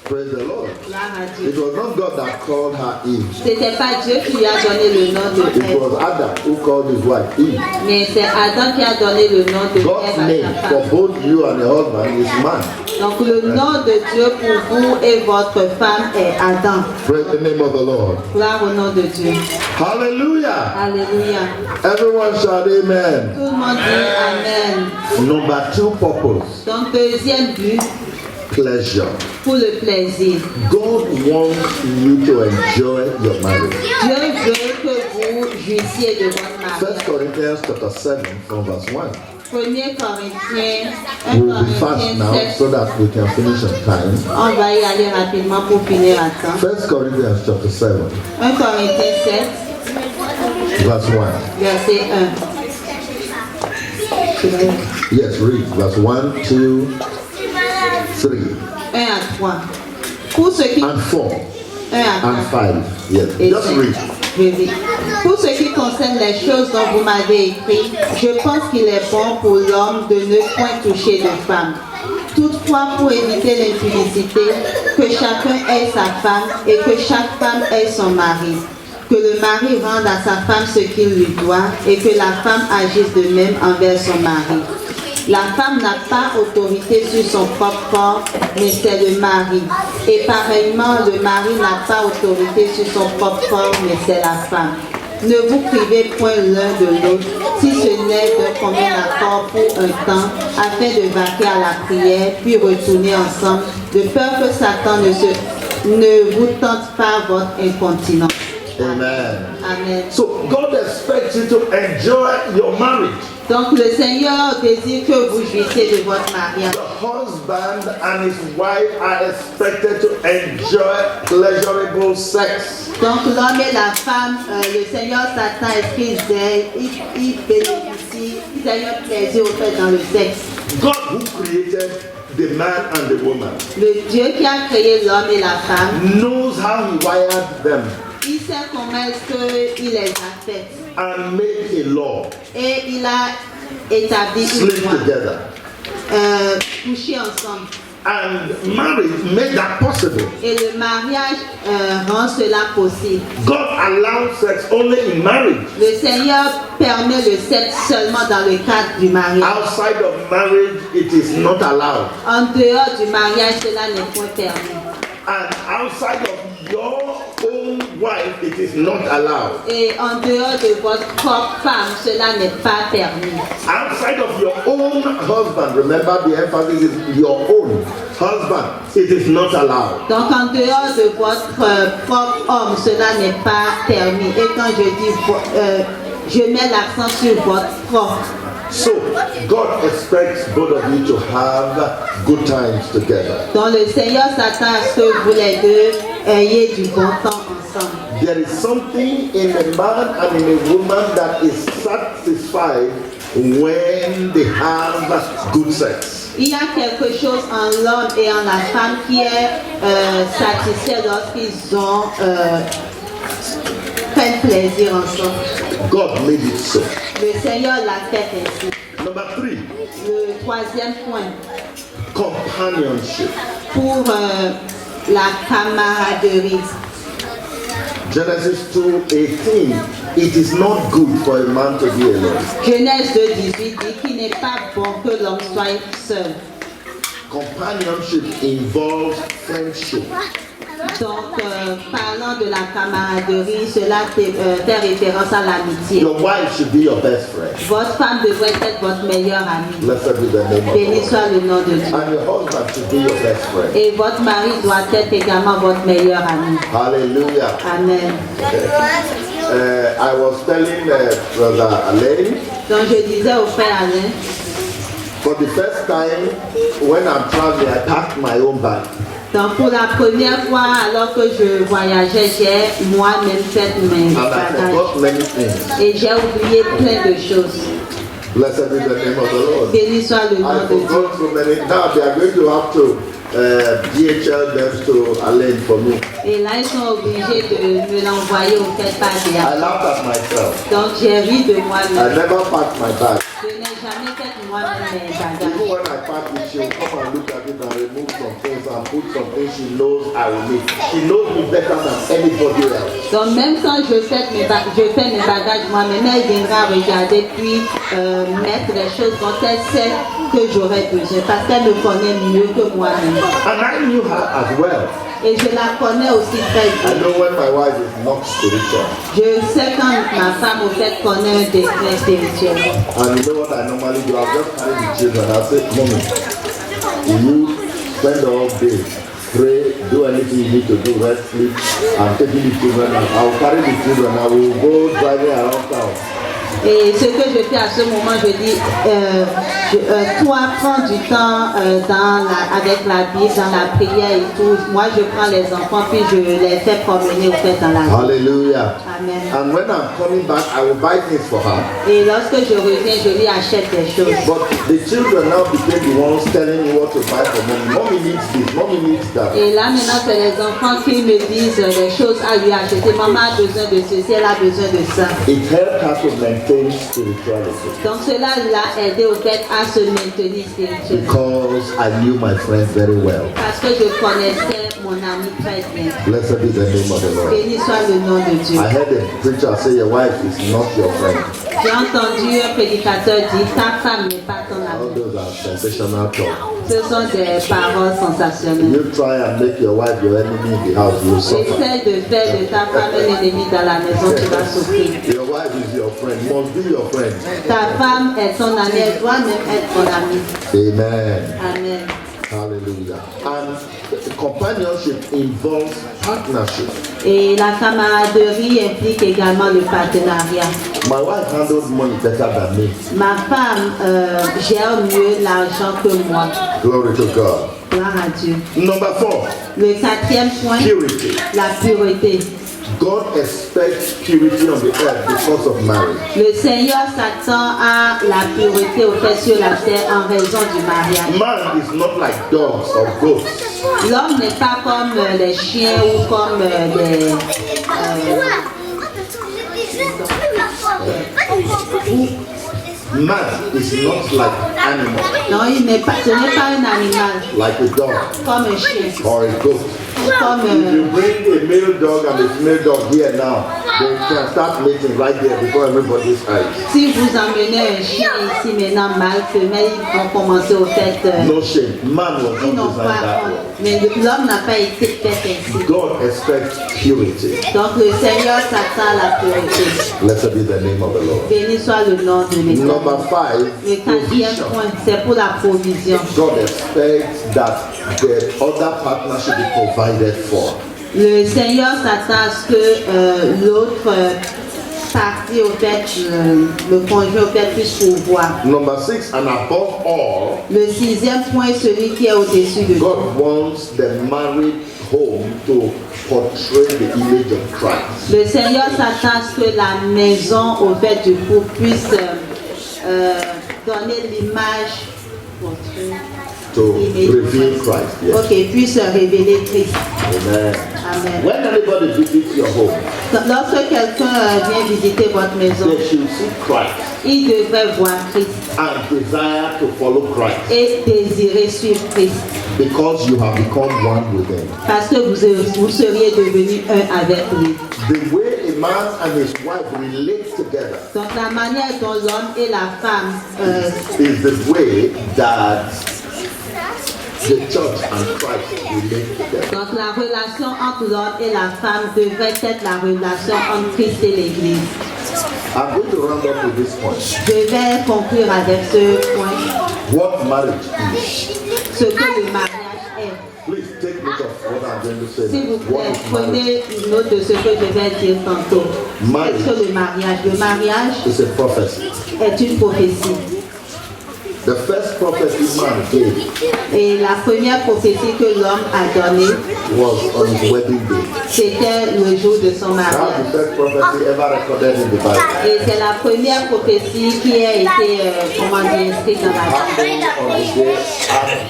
Praise the Lord.
Gloire à
It
Dieu.
was not God that called her Eve.
C'était pas Dieu qui lui a donné le nom de
It
Ève,
was Adam who called his wife Eve.
mais c'est Adam qui a donné le nom de
God's
Ève à
name
sa
for
femme.
both you and your husband is man.
Donc le nom de Dieu pour vous et votre femme est Adam.
Praise the name of the Lord.
Gloire au nom de Dieu.
Hallelujah.
Alléluia.
Everyone shout amen.
Tout le monde dit Amen.
Number 2 purpose,
Donc deuxième but,
pleasure.
pour le plaisir.
God wants you to enjoy your marriage.
Dieu veut que vous jouissiez de votre
1
mariage.
Corinthians chapter 7 from verse 1.
1 Corinthiens, 1
We'll be fast
Corinthiens
now
7.
so that we can finish on time.
On va y aller rapidement pour finir à temps.
1 Corinthians chapter 7
1 Corinthiens 7,
verse 1.
verset 1.
Yes, read verse 1, 2, 3,
1 à 3. Pour ce qui, 1
and 4
à
and
4.
5. Yes,
Et
just
cinq.
read.
Je lis. Pour ce qui concerne les choses dont vous m'avez écrit, je pense qu'il est bon pour l'homme de ne point toucher de femme. Toutefois, pour éviter l'impudicité, que chacun ait sa femme et que chaque femme ait son mari. Que le mari rende à sa femme ce qu'il lui doit et que la femme agisse de même envers son mari. La femme n'a pas autorité sur son propre corps, mais c'est le mari. Et pareillement, le mari n'a pas autorité sur son propre corps, mais c'est la femme. Ne vous privez point l'un de l'autre, si ce n'est d'un commun accord pour un temps, afin de vaquer à la prière, puis retourner ensemble, de peur que Satan ne vous tente pas votre incontinence.
Amen.
Amen.
So God expects you to enjoy your marriage.
Donc le Seigneur désire que vous jouissiez de votre mariage.
The husband and his wife are expected to enjoy pleasurable sex.
Donc l'homme et la femme, le Seigneur s'attend à ce qu'ils bénéficient, qu'ils aient un plaisir au fait dans le sexe.
God who created the man and the woman
Le Dieu qui a créé l'homme et la femme,
knows how he wired them
il sait comment est-ce qu'il les a faites.
and made a law.
Et il a établi une
Sleep
loi,
together.
coucher ensemble.
And marriage made that possible.
Et le mariage rend cela possible.
God allows sex only in marriage.
Le Seigneur permet le sexe seulement dans le cadre du mariage.
Outside of marriage, it is not allowed.
En dehors du mariage, cela n'est point permis.
And outside of your own wife, it is not allowed.
Et en dehors de votre propre femme, cela n'est pas permis.
Outside of your own husband, remember the emphasis is your own husband, it is not allowed.
Donc en dehors de votre propre homme, cela n'est pas permis. Et quand je dis, je mets l'accent sur votre propre.
So, God expects both of you to have good times together.
Donc le Seigneur s'attend à ce que vous les deux ayez du bon temps ensemble.
There is something in a man and in a woman that is satisfied when they have good sex.
Il y a quelque chose en l'homme et en la femme qui est satisfait lorsqu'ils ont fait plaisir ensemble.
God made it so.
Le Seigneur l'a fait ainsi.
Number 3,
Le troisième point,
companionship.
pour la camaraderie.
Genesis 2:18. It is not good for a man to be alone.
Genèse 2:18 dit qu'il n'est pas bon que l'homme soit seul.
Companionship involves friendship.
Donc, parlant de la camaraderie, cela fait référence à l'amitié.
Your wife should be your best friend.
Votre femme devrait être votre meilleure amie.
Blessed be the name of
Béni
God.
soit le nom de Dieu.
And your husband should be your best friend.
Et votre mari doit être également votre meilleur ami.
Hallelujah.
Amen.
I was telling Brother Alain,
Donc, je disais au frère Alain,
for the first time when I'm traveling, I packed my own bag.
Donc pour la première fois, alors que je voyageais, j'ai moi-même fait mes
And I
bagages.
forgot many things.
Et j'ai oublié plein de choses.
Blessed be the name of the Lord.
Béni soit le nom
I
de Dieu.
forgot so many. Now they are going to have to DHL them to Alain for me.
Et là, ils sont obligés de me l'envoyer au fait par
I
DHL.
laughed at myself.
Donc j'ai ri de
I
moi-même.
never packed my bag.
Je n'ai jamais fait moi-même mes
Even
bagages.
when I pack it, she'll come and look at it and remove some things and put some things she knows I will need. She knows me better than anybody else.
Donc même quand je fais mes bagages moi-même, elle viendra regarder puis mettre les choses dont elle sait que j'aurais besoin parce qu'elle me connaît mieux que moi-même.
And I knew her as well.
Et je la connais aussi très
I
bien.
know when my wife is not spiritual.
Je sais quand ma femme au fait connaît un déclin spirituel.
And you know what I normally do? I'll just carry the children. I'll say, Mommy, you spend all day, pray, do anything you need to do, rest, sleep. I'm taking the children and I'll carry the children. I will go driving around town.
Et ce que je fais à ce moment, je dis, toi prends du temps avec la Bible, dans la prière et tout. Moi, je prends les enfants puis je les fais promener au fait dans la vie.
Hallelujah.
Amen.
And when I'm coming back, I will buy things for her.
Et lorsque je reviens, je lui achète des choses.
But the children now became the ones telling me what to buy for mommy. Mommy needs this, mommy needs that.
Et là, maintenant, c'est les enfants qui me disent les choses à lui acheter. Maman a besoin de ceci, elle a besoin de ça.
It helped her to maintain spirituality.
Donc cela l'a aidé au fait à se maintenir spirituellement.
Because I knew my friend very well.
Parce que je connaissais mon ami très bien.
Blessed be the name of the Lord.
Béni soit le nom de Dieu.
I heard a preacher say your wife is not your friend.
J'ai entendu un prédicateur dire ta femme n'est pas ton
All
ami.
those are sensational talk.
Ce sont des paroles sensationnelles.
You try and make your wife your enemy in the house, you will suffer.
Essaie de faire de ta femme un ennemi dans la maison, tu vas souffrir.
Your wife is your friend, must be your friend.
Ta femme est ton amie, elle doit même être ton amie.
Amen.
Amen.
Hallelujah. And companionship involves partnership.
Et la camaraderie implique également le partenariat.
My wife handles money better than me.
Ma femme gère mieux l'argent que moi.
Glory to God.
Gloire à Dieu.
Number 4,
Le quatrième point,
purity.
la pureté.
God expects purity on the earth because of marriage.
Le Seigneur s'attend à la pureté au fait sur la terre en raison du mariage.
Man is not like dogs or goats.
L'homme n'est pas comme les chiens ou comme
Man is not like animal,
non, ce n'est pas un animal
like a dog
comme un chien,
or a goat.
comme
If you bring a male dog and a female dog here now, they can start mating right there before everybody's eyes.
si vous emmenez un chien ici maintenant mâle, femelle, ils vont commencer au fait.
No shame. Man was
Ils
not
n'ont
designed
pas
that
honte.
way.
Mais l'homme n'a pas été fait ainsi.
God expects purity.
Donc le Seigneur s'attend à la pureté.
Blessed be the name of the Lord.
Béni soit le nom de l'Éternel.
Number 5,
Le quatrième
provision.
point, c'est pour la provision.
God expects that the other partner should be provided for.
Le Seigneur s'attend à ce que l'autre partie au fait, le conjoint au fait puisse pourvoir.
Number 6, and above all,
Le sixième point, celui qui est au-dessus de tout.
God wants the married home to portray the image of Christ.
Le Seigneur s'attend à ce que la maison au fait du couple puisse donner l'image
To reveal Christ. Yes.
Ok, puisse révéler Christ.
Amen.
Amen.
When anybody visits your home,
Lorsque quelqu'un vient visiter votre maison,
they should see Christ
il devrait voir Christ
and desire to follow Christ
et désirer suivre Christ.
because you have become one with him.
Parce que vous seriez devenus un avec lui.
The way a man and his wife relate together
Donc la manière dont l'homme et la femme,
is the way that the church and Christ relate together.
donc la relation entre l'homme et la femme devrait être la relation entre Christ et l'Église.
I'm going to round up with this point.
Je vais conclure avec ce point,
What marriage is.
ce que le mariage est.
Please take note of what I'm going to say.
S'il vous
What
plaît,
is marriage?
prenez une note de ce que je vais dire tantôt.
Marriage.
Qu'est-ce que le mariage? Le mariage
It's a prophecy.
est une prophétie.
The first prophecy man gave
Et la première prophétie que l'homme a donnée,
was on his wedding day.
c'était le jour de son
That's
mariage.
the first prophecy ever recorded in the Bible.
Et c'est la première prophétie qui a été, inscrite dans la Bible.
Happened on the day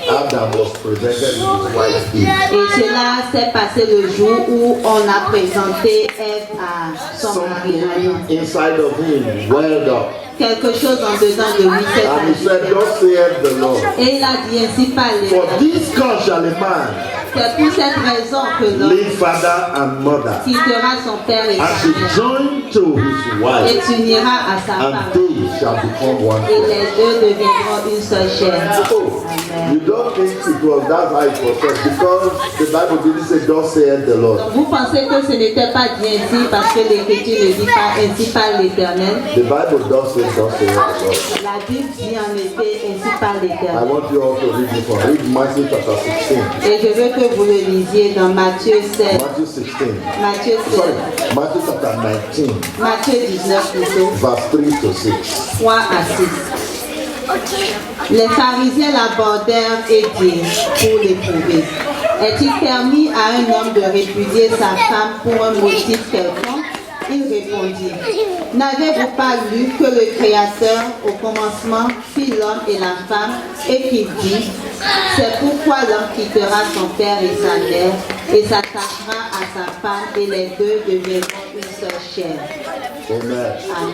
Adam was presented with his wife Eve.
Et cela s'est passé le jour où on a présenté Ève à son mari Adam.
Something inside of him welled up.
Quelque chose en dedans de lui s'est
And he
agi.
said, thus saith the Lord.
Et il a dit ainsi par
For
l'Éternel.
this cause shall a man
C'est pour cette raison que l'homme
leave father and mother
quittera son père et
and
sa
be
mère
joined to his
et
wife,
s'unira à sa
and
femme.
they shall become one
Et
flesh.
les deux deviendront une seule chair.
Oh,
Amen.
you don't think it was that's how it was said because the Bible didn't say thus saith the Lord.
Donc vous pensez que ce n'était pas dit ainsi parce que l'Écriture ne dit pas ainsi par l'Éternel.
The Bible does say thus saith the Lord.
La Bible dit en effet ainsi par
I
l'Éternel.
want you all to read this one. Read Matthew chapter 16.
Et je veux que vous le lisiez dans Matthieu 16.
Matthew 16.
Matthieu 16.
Sorry, Matthew chapter 19,
Matthieu 19 plutôt,
verse 3 to 6.
3 à 6. Les pharisiens l'abordèrent et dirent pour l'éprouver: est-il permis à un homme de répudier sa femme pour un motif quelconque? Il répondit: n'avez-vous pas lu que le Créateur au commencement fit l'homme et la femme, et qu'il dit: c'est pourquoi l'homme quittera son père et sa mère et s'attachera à sa femme et les deux deviendront une seule chair.
Amen.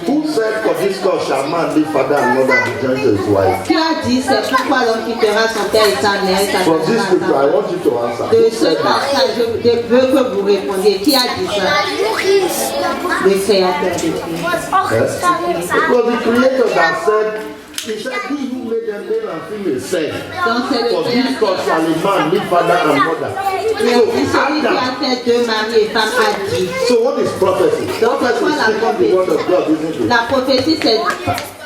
Who said for this cause shall man leave father and mother and be joined to his wife?
Qui a dit c'est pourquoi l'homme quittera son père et sa mère et
From this
s'attachera
scripture,
à
I
sa femme?
want you to answer.
De
Who
ce
said that?
passage, je veux que vous répondiez. Qui a dit ça? Le Créateur des filles.
Yes? It was the Creator that said, He said, He who made them male and female said,
Donc c'est le
for this
Créateur.
cause shall a man leave father and mother.
Et
So,
celui qui a
Adam,
fait deux maris et femmes a dit.
so what is prophecy?
Donc c'est
Prophecy
quoi
is
la
speaking the word of God, isn't
prophétie?
it?
La prophétie c'est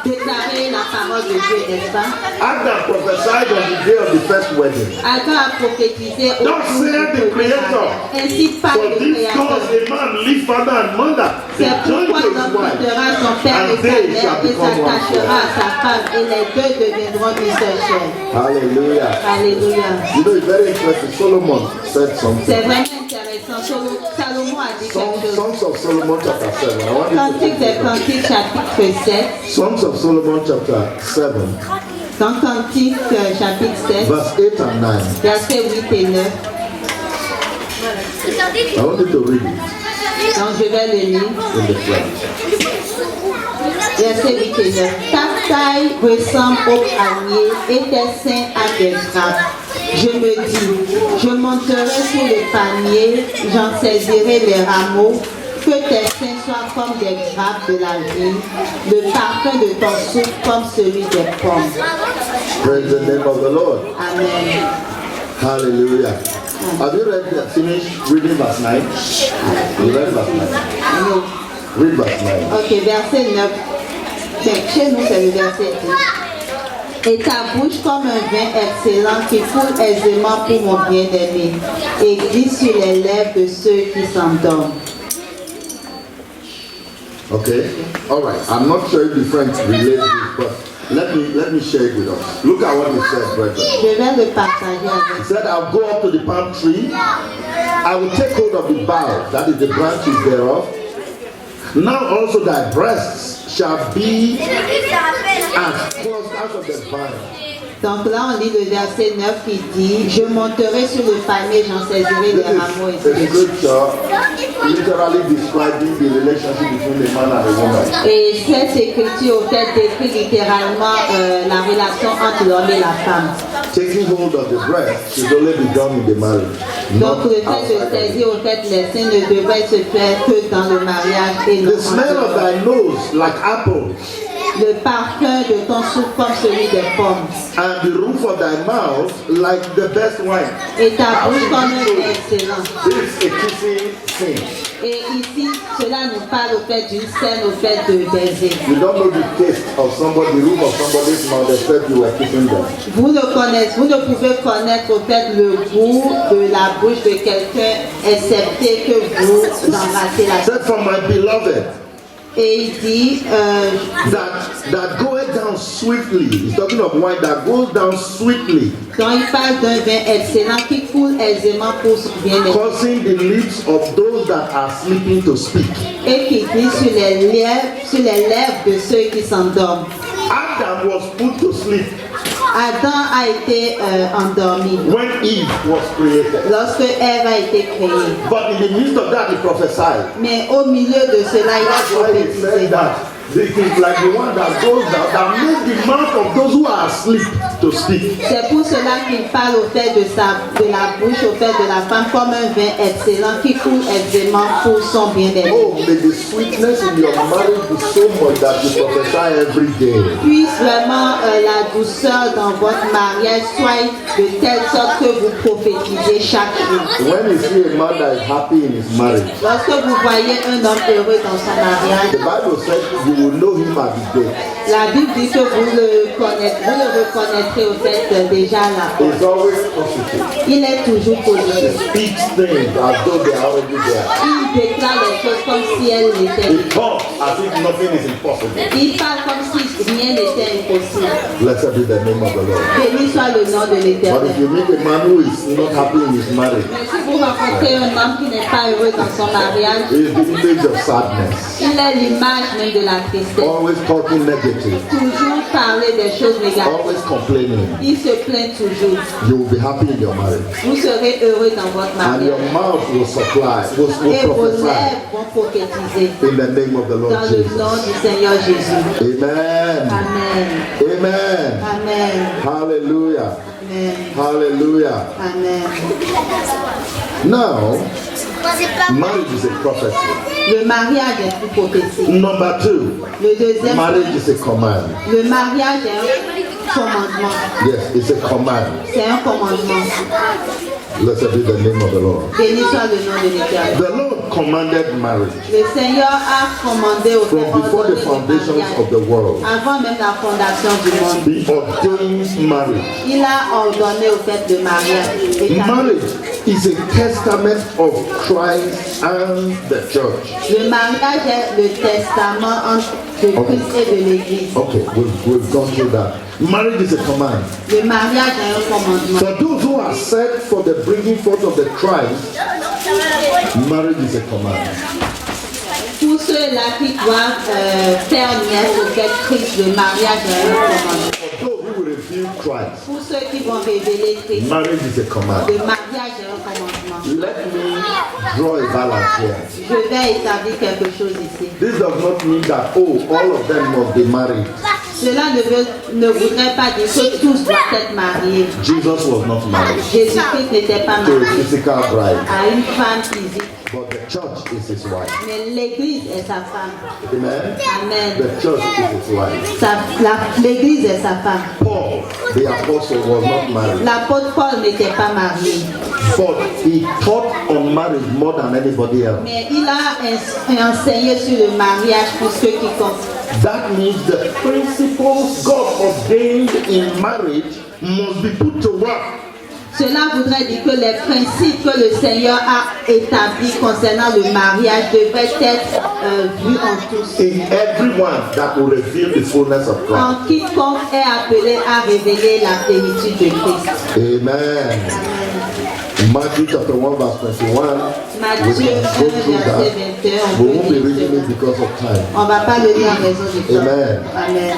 déclarer la parole de Dieu, n'est-ce pas?
Adam prophesied on the day of the first wedding.
Adam a prophétisé au
Donc,
jour
c'est
du
the
premier
Creator.
mariage. Ainsi par
For
le
this
Créateur.
cause a man leave father and mother, be
C'est
joined
pourquoi
to his
l'homme
wife,
quittera son père
and
et sa
they
mère
shall
et
become one
s'attachera à
flesh.
sa femme et les deux deviendront une seule chair.
Hallelujah.
Alléluia.
You know, it's very interesting. Solomon said something.
C'est vraiment intéressant. Salomon a dit quelque chose.
Songs of Solomon chapter 7. I want you to
Cantique des
take it.
Cantiques chapitre 7.
Songs of Solomon chapter 7,
Dans Cantique chapitre 7,
verse 8 and 9.
versets 8 et 9.
I want you to read it
Donc je vais le lire.
in the flesh.
Verset 8 et 9. Ta taille ressemble au panier et tes seins à des grappes. Je me dis, je monterai sur le panier, j'en saisirai les rameaux, que tes seins soient comme des grappes de la vigne, le parfum de ton souffle comme celui des pommes.
Praise the name of the Lord.
Amen.
Hallelujah. Have you read, finished reading verse 9? You read verse 9.
Amen.
Read verse 9.
Ok, verset 9. Mais chez nous, c'est le verset 10. Et ta bouche comme un vin excellent qui coule aisément pour mon bien-aimé et glisse sur les lèvres de ceux qui s'endorment.
Okay? Alright. I'm not sure if the friends relate this, but let me share it with us. Look at what he said, brethren.
Je vais le partager avec
He said, I'll go up to the palm tree. I will take hold of the bough, that is the branches thereof. Now also thy breasts shall be as clusters of the vine.
Donc là, on lit le verset 9 qui dit: je monterai sur le panier, j'en saisirai les rameaux et
This is a scripture literally describing the relationship between a man and a woman.
Et cette écriture, au fait, décrit littéralement la relation entre l'homme et la femme.
Taking hold of the breast should only be done in the marriage.
Donc
Not
le fait de
outside of it.
saisir, au fait, les seins ne devraient se faire que dans le mariage et non
The smell of thy nose like apples,
le parfum de ton souffle comme celui des pommes,
and the roof of thy mouth like the best wine.
et ta bouche comme un vin excellent.
This is a kissing thing.
Et ici, cela nous parle au fait d'une scène, au fait de baiser.
You don't know the taste of somebody, the roof of somebody's mouth except you were kissing them.
Vous ne pouvez connaître au fait le goût de la bouche de quelqu'un, excepté que vous embrassez la
Said from my beloved
Et il dit,
that goeth down down swiftly. He's talking of wine that goes down swiftly,
Quand il parle d'un vin excellent qui coule aisément pour son bien-être
causing the lips of those that are sleeping to speak.
et qui glisse sur les lèvres de ceux qui s'endorment.
Adam was put to sleep
Adam a été endormi
when Eve was created.
lorsque Ève a été créée.
But in the midst of that, he prophesied.
Mais au milieu de cela, il a
That's why he
prophétisé.
said that this is like the one that goes down, that makes the mouth of those who are asleep to speak.
C'est pour cela qu'il parle au fait de la bouche, au fait de la femme, comme un vin excellent qui coule aisément pour son bien-être.
Oh, may the sweetness in your marriage be so much that you prophesy every day.
Puisse vraiment la douceur dans votre mariage soit de telle sorte que vous prophétisez chaque jour.
When you see a man that is happy in his marriage,
Lorsque vous voyez un homme heureux dans son mariage,
the Bible says you will know him at the gate.
la Bible dit que vous le reconnaîtrez au fait déjà là.
He's always positive.
Il est toujours
He
positif.
speaks things as though they are already there.
Il déclare les choses comme si elles l'étaient.
He talks as if nothing is impossible.
Il parle comme si rien n'était impossible.
Blessed be the name of the Lord.
Béni soit le nom de
But
l'Éternel.
if you meet a man who is not happy in his marriage,
Mais si vous rencontrez un homme qui n'est pas heureux dans son mariage,
he is the image of sadness,
il est l'image même de la tristesse.
always talking negative,
Toujours parler des choses négatives.
always complaining.
Il se plaint toujours.
You will be happy in your marriage.
Vous serez heureux dans votre
And your
mariage.
mouth will supply, will
Et vos
prophesy
lèvres vont prophétiser
in the name of the Lord
dans le nom
Jesus.
du Seigneur Jésus.
Amen.
Amen.
Amen.
Amen.
Hallelujah.
Amen.
Hallelujah.
Amen.
Now, marriage is a prophecy.
Le mariage est une prophétie.
Number two,
Le deuxième,
marriage is a command.
le mariage est un commandement.
Yes, it's a command.
C'est un commandement.
Blessed be the name of the Lord.
Béni soit le nom de l'Éternel.
The Lord commanded marriage
Le Seigneur a commandé au
from before the foundations of the world.
avant même la fondation du monde.
He ordains marriage.
Il a ordonné au fait de mariage.
Marriage is a testament of Christ and the church.
Le mariage est le testament entre Christ et de l'Église.
Okay, we've gone through that. Marriage is a command.
Le mariage est un commandement.
For those who are set for the bringing forth of the Christ, marriage is a command.
Pour ceux-là qui doivent faire naître au fait Christ, le mariage est un commandement.
For those who will reveal Christ,
Pour ceux qui vont révéler Christ,
marriage is a command.
le mariage est un commandement.
Let me draw a balance here.
Je vais établir quelque chose ici.
This does not mean that, oh, all of them must be married.
Cela ne voudrait pas dire que tous doivent être mariés.
Jesus was not married
Jésus-Christ n'était pas
to a
marié
physical bride,
à une femme physique,
but the church is his wife.
mais l'Église est sa femme.
Amen?
Amen.
The church is his wife.
L'Église est sa femme.
Paul, the apostle, was not married,
L'apôtre Paul n'était pas marié,
but he taught on marriage more than anybody else.
mais il a enseigné sur le mariage pour ceux qui comptent.
That means the principles God ordained in marriage must be put to work.
Cela voudrait dire que les principes que le Seigneur a établis concernant le mariage devraient être vus en tous.
In everyone that will reveal the fullness of Christ.
En quiconque est appelé à révéler la plénitude de Christ.
Amen. Matthew chapter 1 verse 21. We
Matthieu
can
1,
go through
verset
that.
21, on
We
peut
won't be
lire
reading
cela.
it because of time.
On ne va pas le lire en raison du temps.
Amen.
Amen.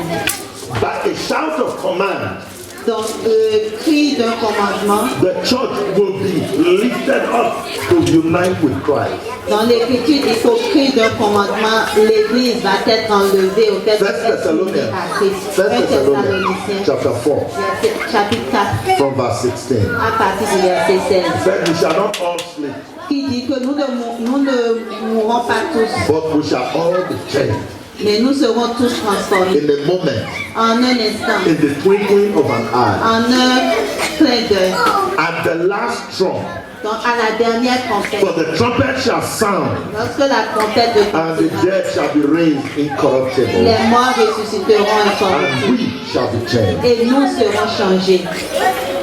By a shout of command,
Donc, le cri d'un commandement,
the church will be lifted up to unite with Christ.
dans l'Écriture, il faut cri d'un commandement, l'Église va être enlevée au fait
First
d'être unie
Thessalonians,
à Christ.
First
1
Thessalonians
Thessaloniciens,
chapter 4
chapitre 4,
from verse 16.
à partir du verset 16,
Said we shall not all sleep,
qui dit que nous ne mourrons pas tous,
but we shall all be changed
mais nous serons tous transformés
in a moment,
en un instant,
in the twinkling of an eye.
en un clin d'œil.
At the last trump,
Donc, à la dernière trompette,
for the trumpet shall sound,
lorsque la trompette de
and the dead shall be raised incorruptible,
les morts ressusciteront
and
incorruptibles
we shall be changed.
et nous serons changés.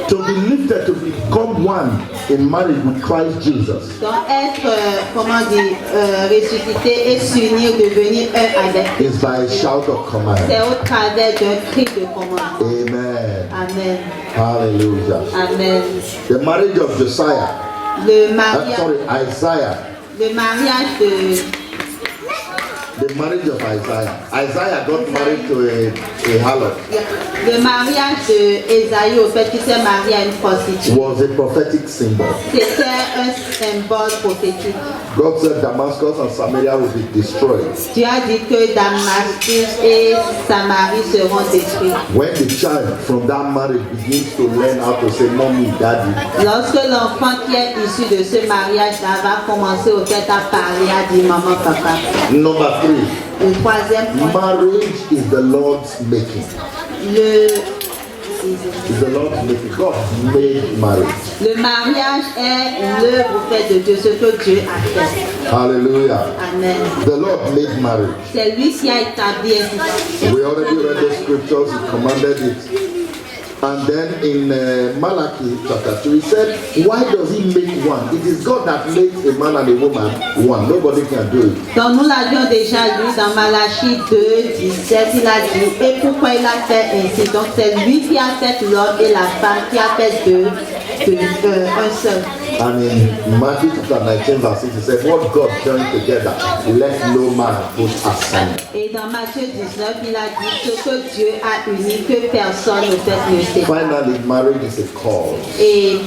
To be lifted, to become one in marriage with Christ Jesus.
Donc être, ressuscité et s'unir, devenir un avec lui.
Is by a shout of command.
C'est au travers d'un cri de commandement.
Amen.
Amen.
Hallelujah.
Amen.
The marriage of Josiah. Isaiah.
Le mariage de
The marriage of Isaiah. Isaiah got married to a harlot.
Le mariage de Esaïe, au fait, qui s'est marié à une prostituée.
Was a prophetic symbol.
C'était un symbole prophétique.
God said Damascus and Samaria will be destroyed.
Dieu a dit que Damascus et Samarie seront détruits.
When the child from that marriage begins to learn how to say mommy, daddy.
Lorsque l'enfant qui est issu de ce mariage-là va commencer au fait à parler, à dire maman, papa.
Number 3.
Le troisième point.
Marriage is the Lord's making. Is the Lord's making. God made marriage.
Le mariage est l'œuvre faite de Dieu, ce que Dieu a fait.
Hallelujah.
Amen.
The Lord made marriage.
C'est lui qui a établi un.
We already read the scriptures, he commanded it. And then in Malachi chapter 2, he said, why does he make one? It is God that makes a man and a woman one. Nobody can do it.
Donc nous l'avions déjà lu dans Malachie 2, 17, il a dit, et pourquoi il a fait ainsi? Donc c'est lui qui a fait l'homme et la femme, qui a fait un seul.
And in Matthew chapter 19 verse 6, he said, what God joined together, let no man put asunder.
Et dans Matthieu 19, il a dit, ce que Dieu a uni, que personne ne peut le séparer.
Finally, marriage is a call.
Et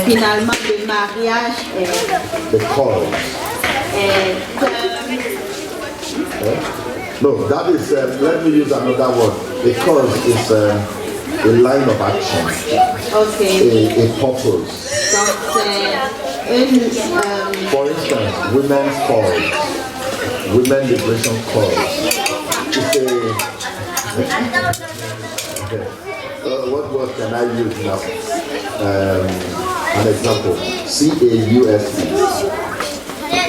finalement, le mariage est...
The call. No, that is, let me use another word. The cause is a line of action.
Okay.
A purpose.
Donc c'est une...
For instance, women's cause. Women liberation cause. What word can I use now? An example. CAUSE.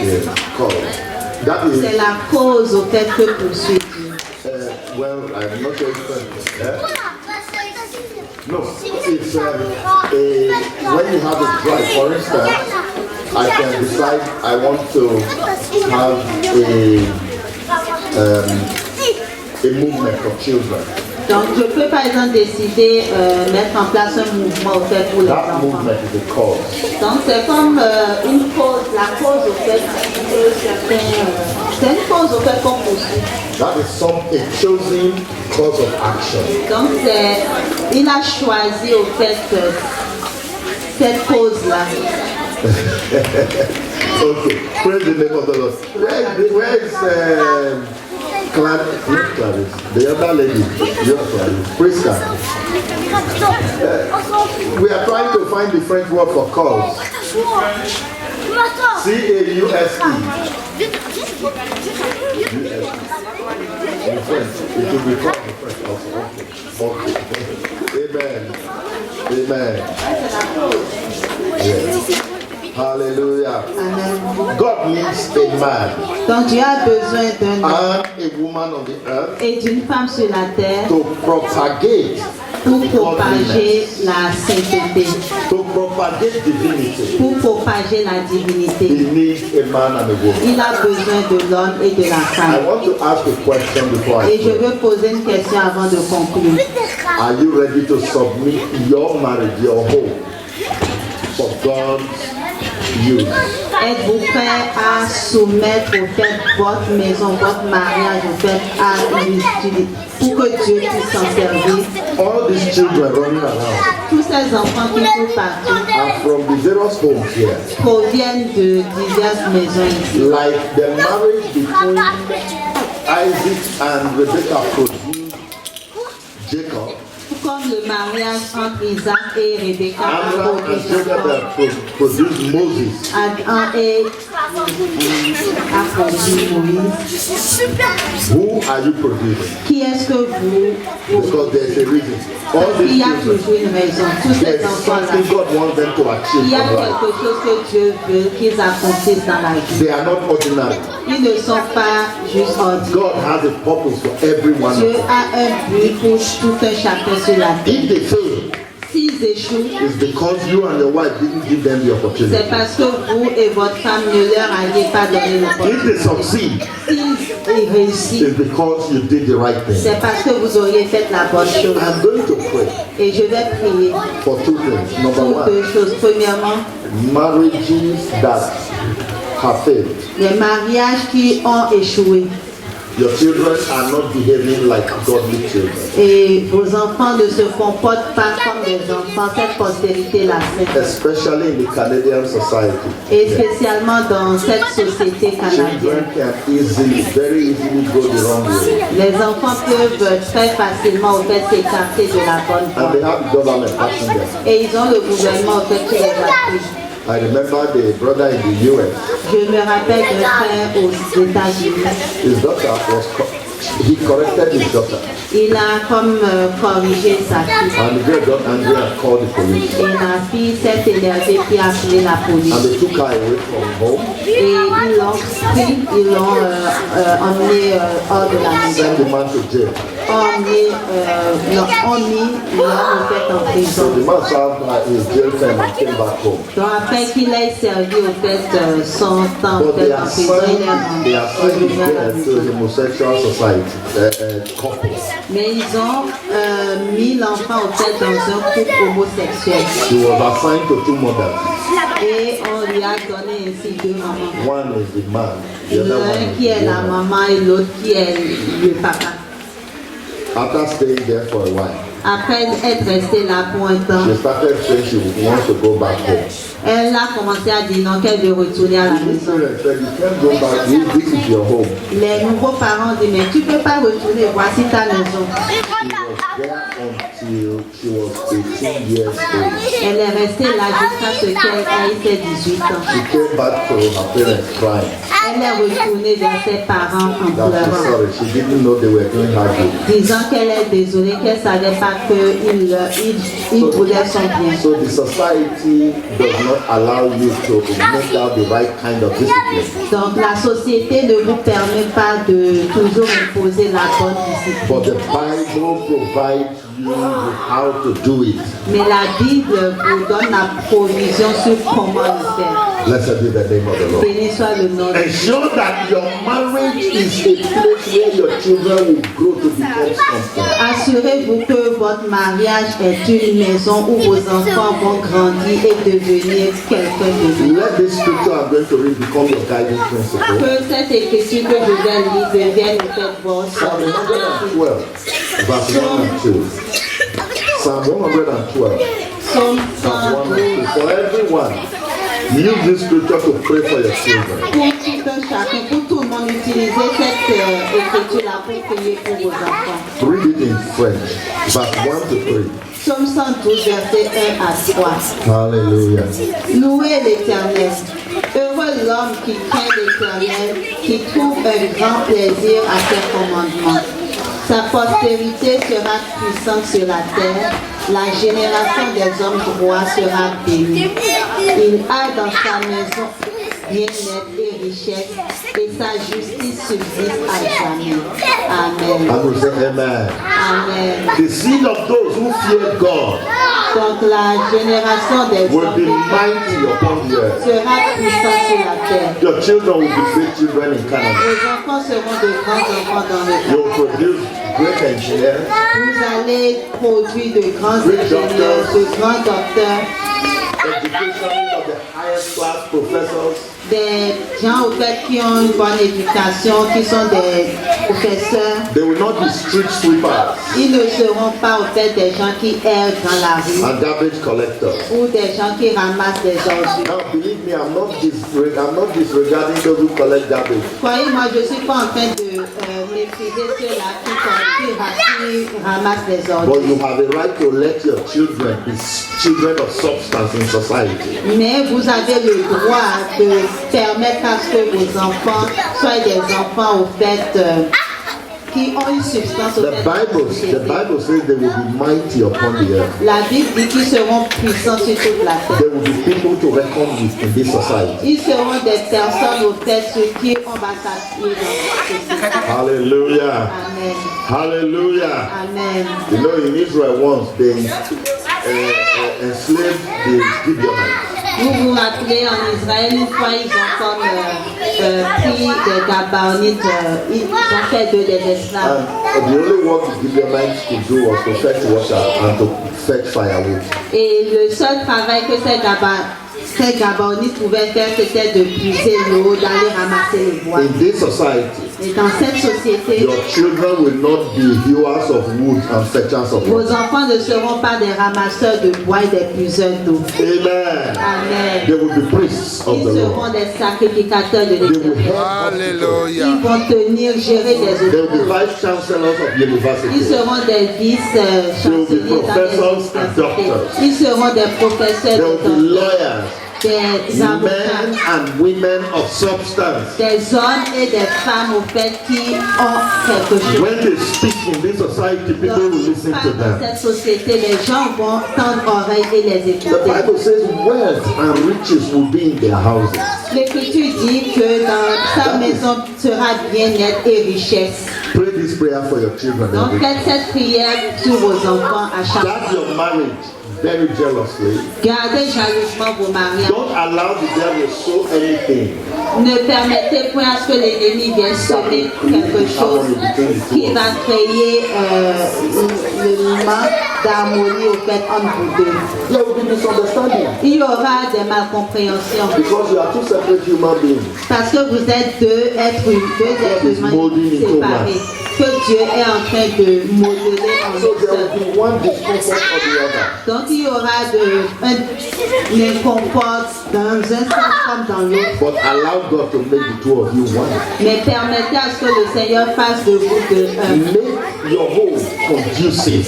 Yeah, cause. That is.
C'est la cause au fait que poursuit.
Well, I'm not sure if no, it's when you have a drive, for instance, I can decide I want to have a movement for children.
Donc je peux par exemple décider mettre en place un mouvement au fait pour les
That
enfants.
movement is a cause.
Donc c'est comme une cause, la cause au fait que c'est une cause au fait qu'on poursuit.
That is a chosen cause of action.
Donc il a choisi au fait cette cause-là.
Okay, praise the name of the Lord. Where is Clarice, the other lady, your Clarice, Priska. We are trying to find the French word for cause. CAUSE. In French, it will be called in French also. Okay. Amen. Yes. Hallelujah.
Amen.
God needs a man.
Donc Dieu a besoin d'un homme
And a woman on the earth
et d'une femme sur la terre
to propagate
pour propager la sainteté,
to propagate divinity.
pour propager la divinité.
He needs a man and a woman.
Il a besoin de l'homme et de la
I
femme.
want to ask a question before I
Et je
pray.
veux poser une question avant de conclure.
Are you ready to submit your marriage, your home, for God's use?
Êtes-vous prêt à soumettre au fait votre maison, votre mariage au fait à l'utilité pour que Dieu puisse s'en servir?
All these children running around
Tous ces enfants qui courent partout
are from the various homes here.
proviennent de diverses maisons ici.
Like the marriage between Isaac and Rebekah produced Jacob.
Comme le mariage entre Isaac et Rebecca
Abraham and
produit
Jacob
Jacob.
produced Moses.
Adam a produit Moïse.
Who are you producing?
Qui est-ce que vous...
Because there's a reason. All
Il
these
y a
children,
toujours une raison. Tous ces
there's
enfants-là.
something God wants them to
Il
achieve
y a
in life.
quelque chose que Dieu veut qu'ils accomplissent dans la vie.
They are not ordinary.
Ils ne sont pas juste ordinaires.
God has a purpose for every one
Dieu
of them.
a un but pour tout un chacun sur la terre.
If they fail,
S'ils s'ils échouent,
it's because you and your wife didn't give them the opportunity.
c'est parce que vous et votre femme ne leur aviez pas donné
If
l'opportunité.
they succeed,
S'ils réussissent,
it's because you did the right thing.
c'est parce que vous auriez fait la bonne chose.
I'm going to pray
Et je vais prier
for two things. Number
pour
one,
deux choses. Premièrement,
marriages that have failed.
les mariages qui ont échoué.
Your children are not behaving like godly children.
Et vos enfants ne se comportent pas comme des enfants, cette postérité-là.
Especially in the Canadian society.
Et spécialement dans cette société canadienne.
Children can easily, very easily go the wrong way.
Les enfants peuvent très facilement au fait s'écarter de la bonne
And they
voie.
have the government backing them.
Et ils ont le gouvernement au fait qui les appuie.
I remember the brother in the US.
Je me rappelle d'un frère aux États-Unis.
His daughter he corrected his daughter.
Il a comme corrigé sa fille.
And the girl got angry and called the police.
Et la fille s'est énervée puis a appelé la
And
police.
they took her away from home,
Et ils l'ont pris, ils l'ont emmené hors de la maison.
sent the man to jail.
Ont mis l'homme au fait en
So
prison.
the man served his jail term and came back home.
Donc après qu'il ait servi au fait son temps au
But
fait en prison, il
they
est
assigned
revenu à la
his
maison.
girl to homosexual society, couple.
Mais ils ont mis l'enfant au fait dans un couple homosexuel.
She was assigned to two mothers.
Et on lui a donné ainsi deux mamans.
One is the man, the other one
L'un
is
qui est
the
la
woman.
maman et l'autre qui est le papa.
After staying there for a while,
Après être restée là pour un temps,
she started saying she wants to go back home.
elle a commencé à dire non, qu'elle veut retourner à la
The
maison.
parents said, you can't go back, this is your home.
Les nouveaux parents disent mais tu ne peux pas retourner, voici ta maison.
She was there until she was 18 years old.
Elle est restée là jusqu'à ce qu'elle ait ses 18 ans.
She came back to her parents crying.
Elle est retournée vers ses parents en
That she's
pleurant,
sorry. She didn't know they were doing her good.
disant qu'elle est désolée, qu'elle ne savait pas qu'il voulait son bien.
So the society does not allow you to make out the right kind of discipline.
Donc la société ne vous permet pas de toujours imposer la bonne discipline.
But the Bible provides you with how to do it.
Mais la Bible vous donne la provision sur comment le faire.
Blessed be the name of the Lord.
Béni soit le nom de Dieu.
Ensure that your marriage is a place where your children will grow to become something.
Assurez-vous que votre mariage est une maison où vos enfants vont grandir et devenir quelqu'un de mieux.
Let this scripture I'm going to read become your guiding principle.
Que cette écriture que je vais lire devienne peut-être votre
Psalm 112, verse 1 and 2. Psalm 112,
Psaume
verse 1
112.
and 2. For everyone, use this scripture to pray for your children.
Pour tout un chacun, pour tout le monde, utilisez cette écriture-là pour prier pour vos enfants.
Read it in French, verse 1 to 3.
Psaume 112, verset 1 à 3.
Hallelujah.
Louez l'Éternel. Heureux l'homme qui craint l'Éternel, qui trouve un grand plaisir à ses commandements. Sa postérité sera puissante sur la terre. La génération des hommes droits sera bénie. Il a dans sa maison bien-être et richesse, et sa justice subsiste à jamais. Amen.
I will say amen.
Amen.
The seed of those who fear God
Donc la génération des
will be
hommes
mighty upon the earth.
sera puissante sur la terre.
Your children will be great children in Canada.
Vos enfants seront de grands enfants dans le
You'll
monde.
produce great engineers,
Vous allez produire de grands ingénieurs, de grands docteurs,
education of the highest class professors.
des gens au fait qui ont une bonne éducation, qui sont des professeurs.
They will not be street sweepers
Ils ne seront pas au fait des gens qui errent dans la rue
and garbage collectors.
ou des gens qui ramassent des ordures.
Now, believe me, I'm not disregarding those who collect garbage.
Croyez-moi, je ne suis pas en train de mépriser ceux-là qui ramassent des
But
ordures.
you have a right to let your children be children of substance in society.
Mais vous avez le droit de permettre à ce que vos enfants soient des enfants au fait qui ont une substance au
The
fait.
Bible says they will be mighty upon the earth.
La Bible dit qu'ils seront puissants sur toute la terre.
There will be people to reckon with in this society.
Ils seront des personnes au fait sur qui on va s'appuyer dans cette société.
Hallelujah.
Amen.
Hallelujah.
Amen.
You know, in Israel once, enslaved the Gibeonites.
Vous vous rappelez, en Israël, une fois, ils ont comme pris des Gabaonites, ils ont fait d'eux des esclaves.
And the only work the Gibeonites could do was to fetch water and to fetch firewood.
Et le seul travail que ces Gabaonites pouvaient faire, c'était de puiser l'eau, d'aller ramasser le bois.
In this society,
Et dans cette société,
your children will not be hewers of wood and fetchers of
vos
water.
enfants ne seront pas des ramasseurs de bois et des puiseurs d'eau.
Amen.
Amen.
They will be priests of
Ils
the
seront
Lord.
des sacrificateurs de
They will
l'Éternel.
help hospitals.
Alléluia.
Ils vont tenir, gérer des
They will be
hôpitaux.
vice chancellors of
Ils
universities.
seront des vice-chanceliers dans les universités. Ils seront des professeurs
There will be
de
lawyers,
des avocats,
men and women of substance.
des hommes et des femmes au fait qui ont quelque chose.
When they speak in this society, people will listen to
Dans
them.
cette société, les gens vont tendre oreille et les
The
écouter.
Bible says wealth and riches will be in their houses.
L'Écriture dit que dans sa maison sera bien-être et richesse.
Pray this prayer for your children.
Donc
every day.
faites cette prière sur vos enfants à chaque
Start
fois.
your marriage very jealously.
Gardez jalousement vos mariages.
Don't allow the devil to sow anything.
Ne permettez point à ce que l'ennemi vienne semer quelque chose qui va créer le manque d'harmonie au fait entre vous deux.
There will be misunderstanding
Il y aura des malcompréhensions
because you are two separate human beings.
parce que vous êtes deux êtres humains séparés que Dieu est en train de modeler en
So
nous
there
seuls.
will be one discomfort or the other.
Donc il y aura un inconfort dans un sens comme dans l'autre.
But allow God to make the two of you one.
Mais permettez à ce que le Seigneur fasse de vous deux un.
Make your home conducive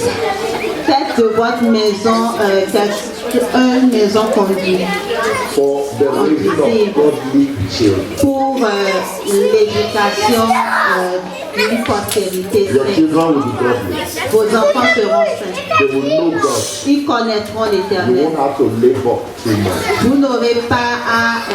Faites de votre maison une maison conduite
for the raising of godly children.
pour l'éducation d'une postérité
Your
sainte.
children will be godly.
Vos enfants seront saints.
They will know God.
Ils connaîtront
You
l'Éternel.
won't have to labor too much.
Vous n'aurez pas à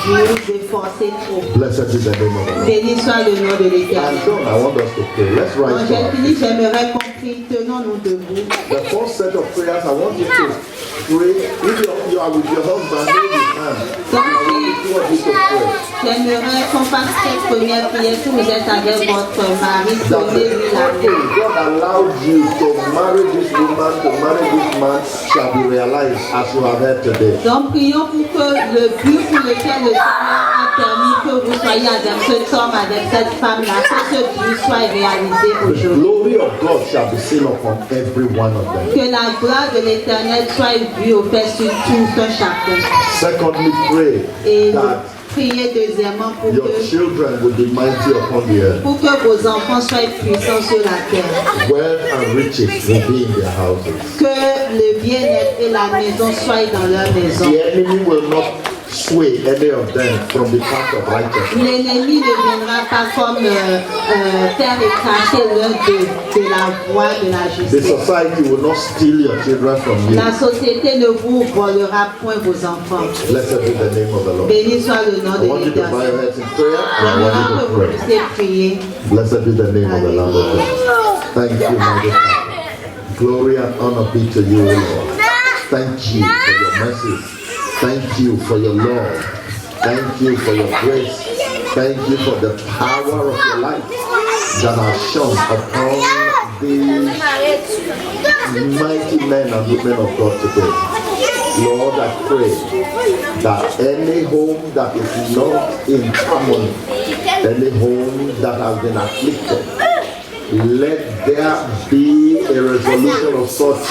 vous efforcer trop.
Blessed be the name of the Lord.
Béni soit le nom de
I'm
l'Éternel.
done. I want us to pray. Let's
Quand
rise
j'ai
up.
fini, j'aimerais qu'on prie. Tenons-nous debout.
The first set of prayers, I want you to pray. If you are with your husband, hold his hand. I want the two of you to pray.
J'aimerais qu'on fasse cette première prière. Si vous êtes avec votre mari,
That
donnez-lui la
the
main.
God allowed you to marry this woman, to marry this man, shall be realized as you have heard today.
Donc prions pour que le but pour lequel le Seigneur a permis que vous soyez avec cet homme, avec cette femme-là, que ce but soit réalisé
The
aujourd'hui.
glory of God shall be seen upon every one of them.
Que la gloire de l'Éternel soit vue au fait sur tout un chacun.
Secondly, pray
Et
that
priez deuxièmement pour
your
que
children will be mighty upon the earth.
vos enfants soient puissants sur la terre.
Wealth and riches will be in their houses.
Que le bien-être et la maison soient dans leur maison.
The enemy will not sway any of them from the path of righteousness.
L'ennemi ne viendra pas comme faire écarter l'un de la voie de la
The
justice.
society will not steal your children from you.
La société ne vous volera point vos enfants.
Blessed be the name of the Lord.
Béni soit le nom
I
de
want you to bow
l'Éternel.
your heads in prayer. I
J'aimerais
want
que
you to
vous
pray.
puissiez prier.
Blessed be the name of the Lamb of God. Thank you, mighty Father. Glory and honor be to you, O Lord. Thank you for your mercy. Thank you for your love. Thank you for your grace. Thank you for the power of your light that has shone upon these mighty men and women of God today. Lord, I pray that any home that is not in harmony, any home that has been afflicted, let there be a resolution of such.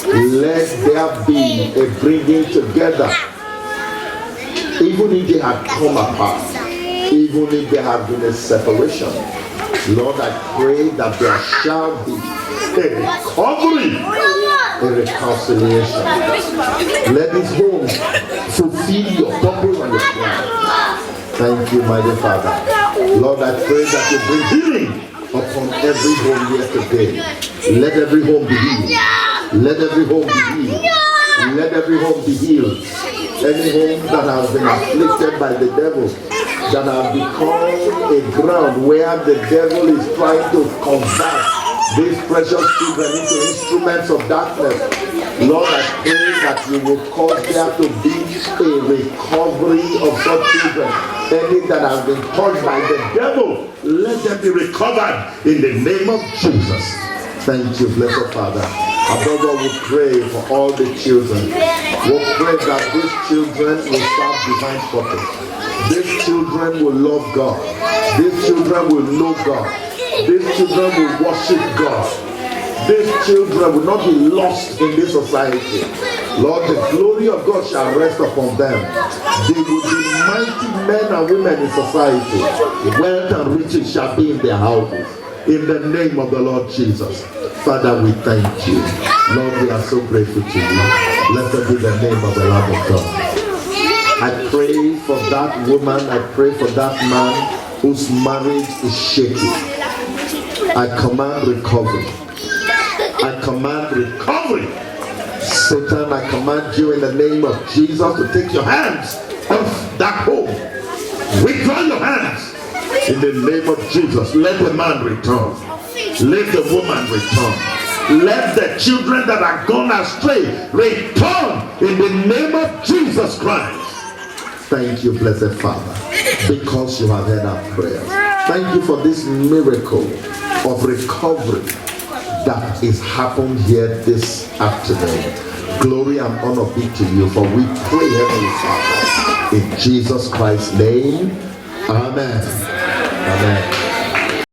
Let there be a bringing together. Even if they had come apart, even if there had been a separation, Lord, I pray that there shall be a recovery, a reconciliation. Let this home fulfill your purpose and your plan. Thank you, mighty Father. Lord, I pray that you bring healing upon every home here today. Let every home be healed. Let every home be healed. Let every home be healed. Any home that has been afflicted by the devil, that has become a ground where the devil is trying to convert these precious children into instruments of darkness. Lord, I pray that you will cause there to be a recovery of such children. Any that have been touched by the devil, let them be recovered in the name of Jesus. Thank you, blessed Father. Above all, we pray for all the children. We pray that these children will serve divine purpose. These children will love God. These children will know God. These children will worship God. These children will not be lost in this society. Lord, the glory of God shall rest upon them. They will be mighty men and women in society. Wealth and riches shall be in their houses. In the name of the Lord Jesus. Father, we thank you. Lord, we are so grateful to you. Blessed be the name of the Lamb of God. I pray for that woman. I pray for that man whose marriage is shaky. I command recovery. I command recovery. Satan, I command you in the name of Jesus to take your hands off that home. Withdraw your hands in the name of Jesus. Let the man return. Let the woman return. Let the children that are gone astray return in the name of Jesus Christ. Thank you, blessed Father, because you have heard our prayer. Thank you for this miracle of recovery that is happened here this afternoon. Glory and honor be to you, for we pray, Heavenly Father, in Jesus Christ's name. Amen. Amen.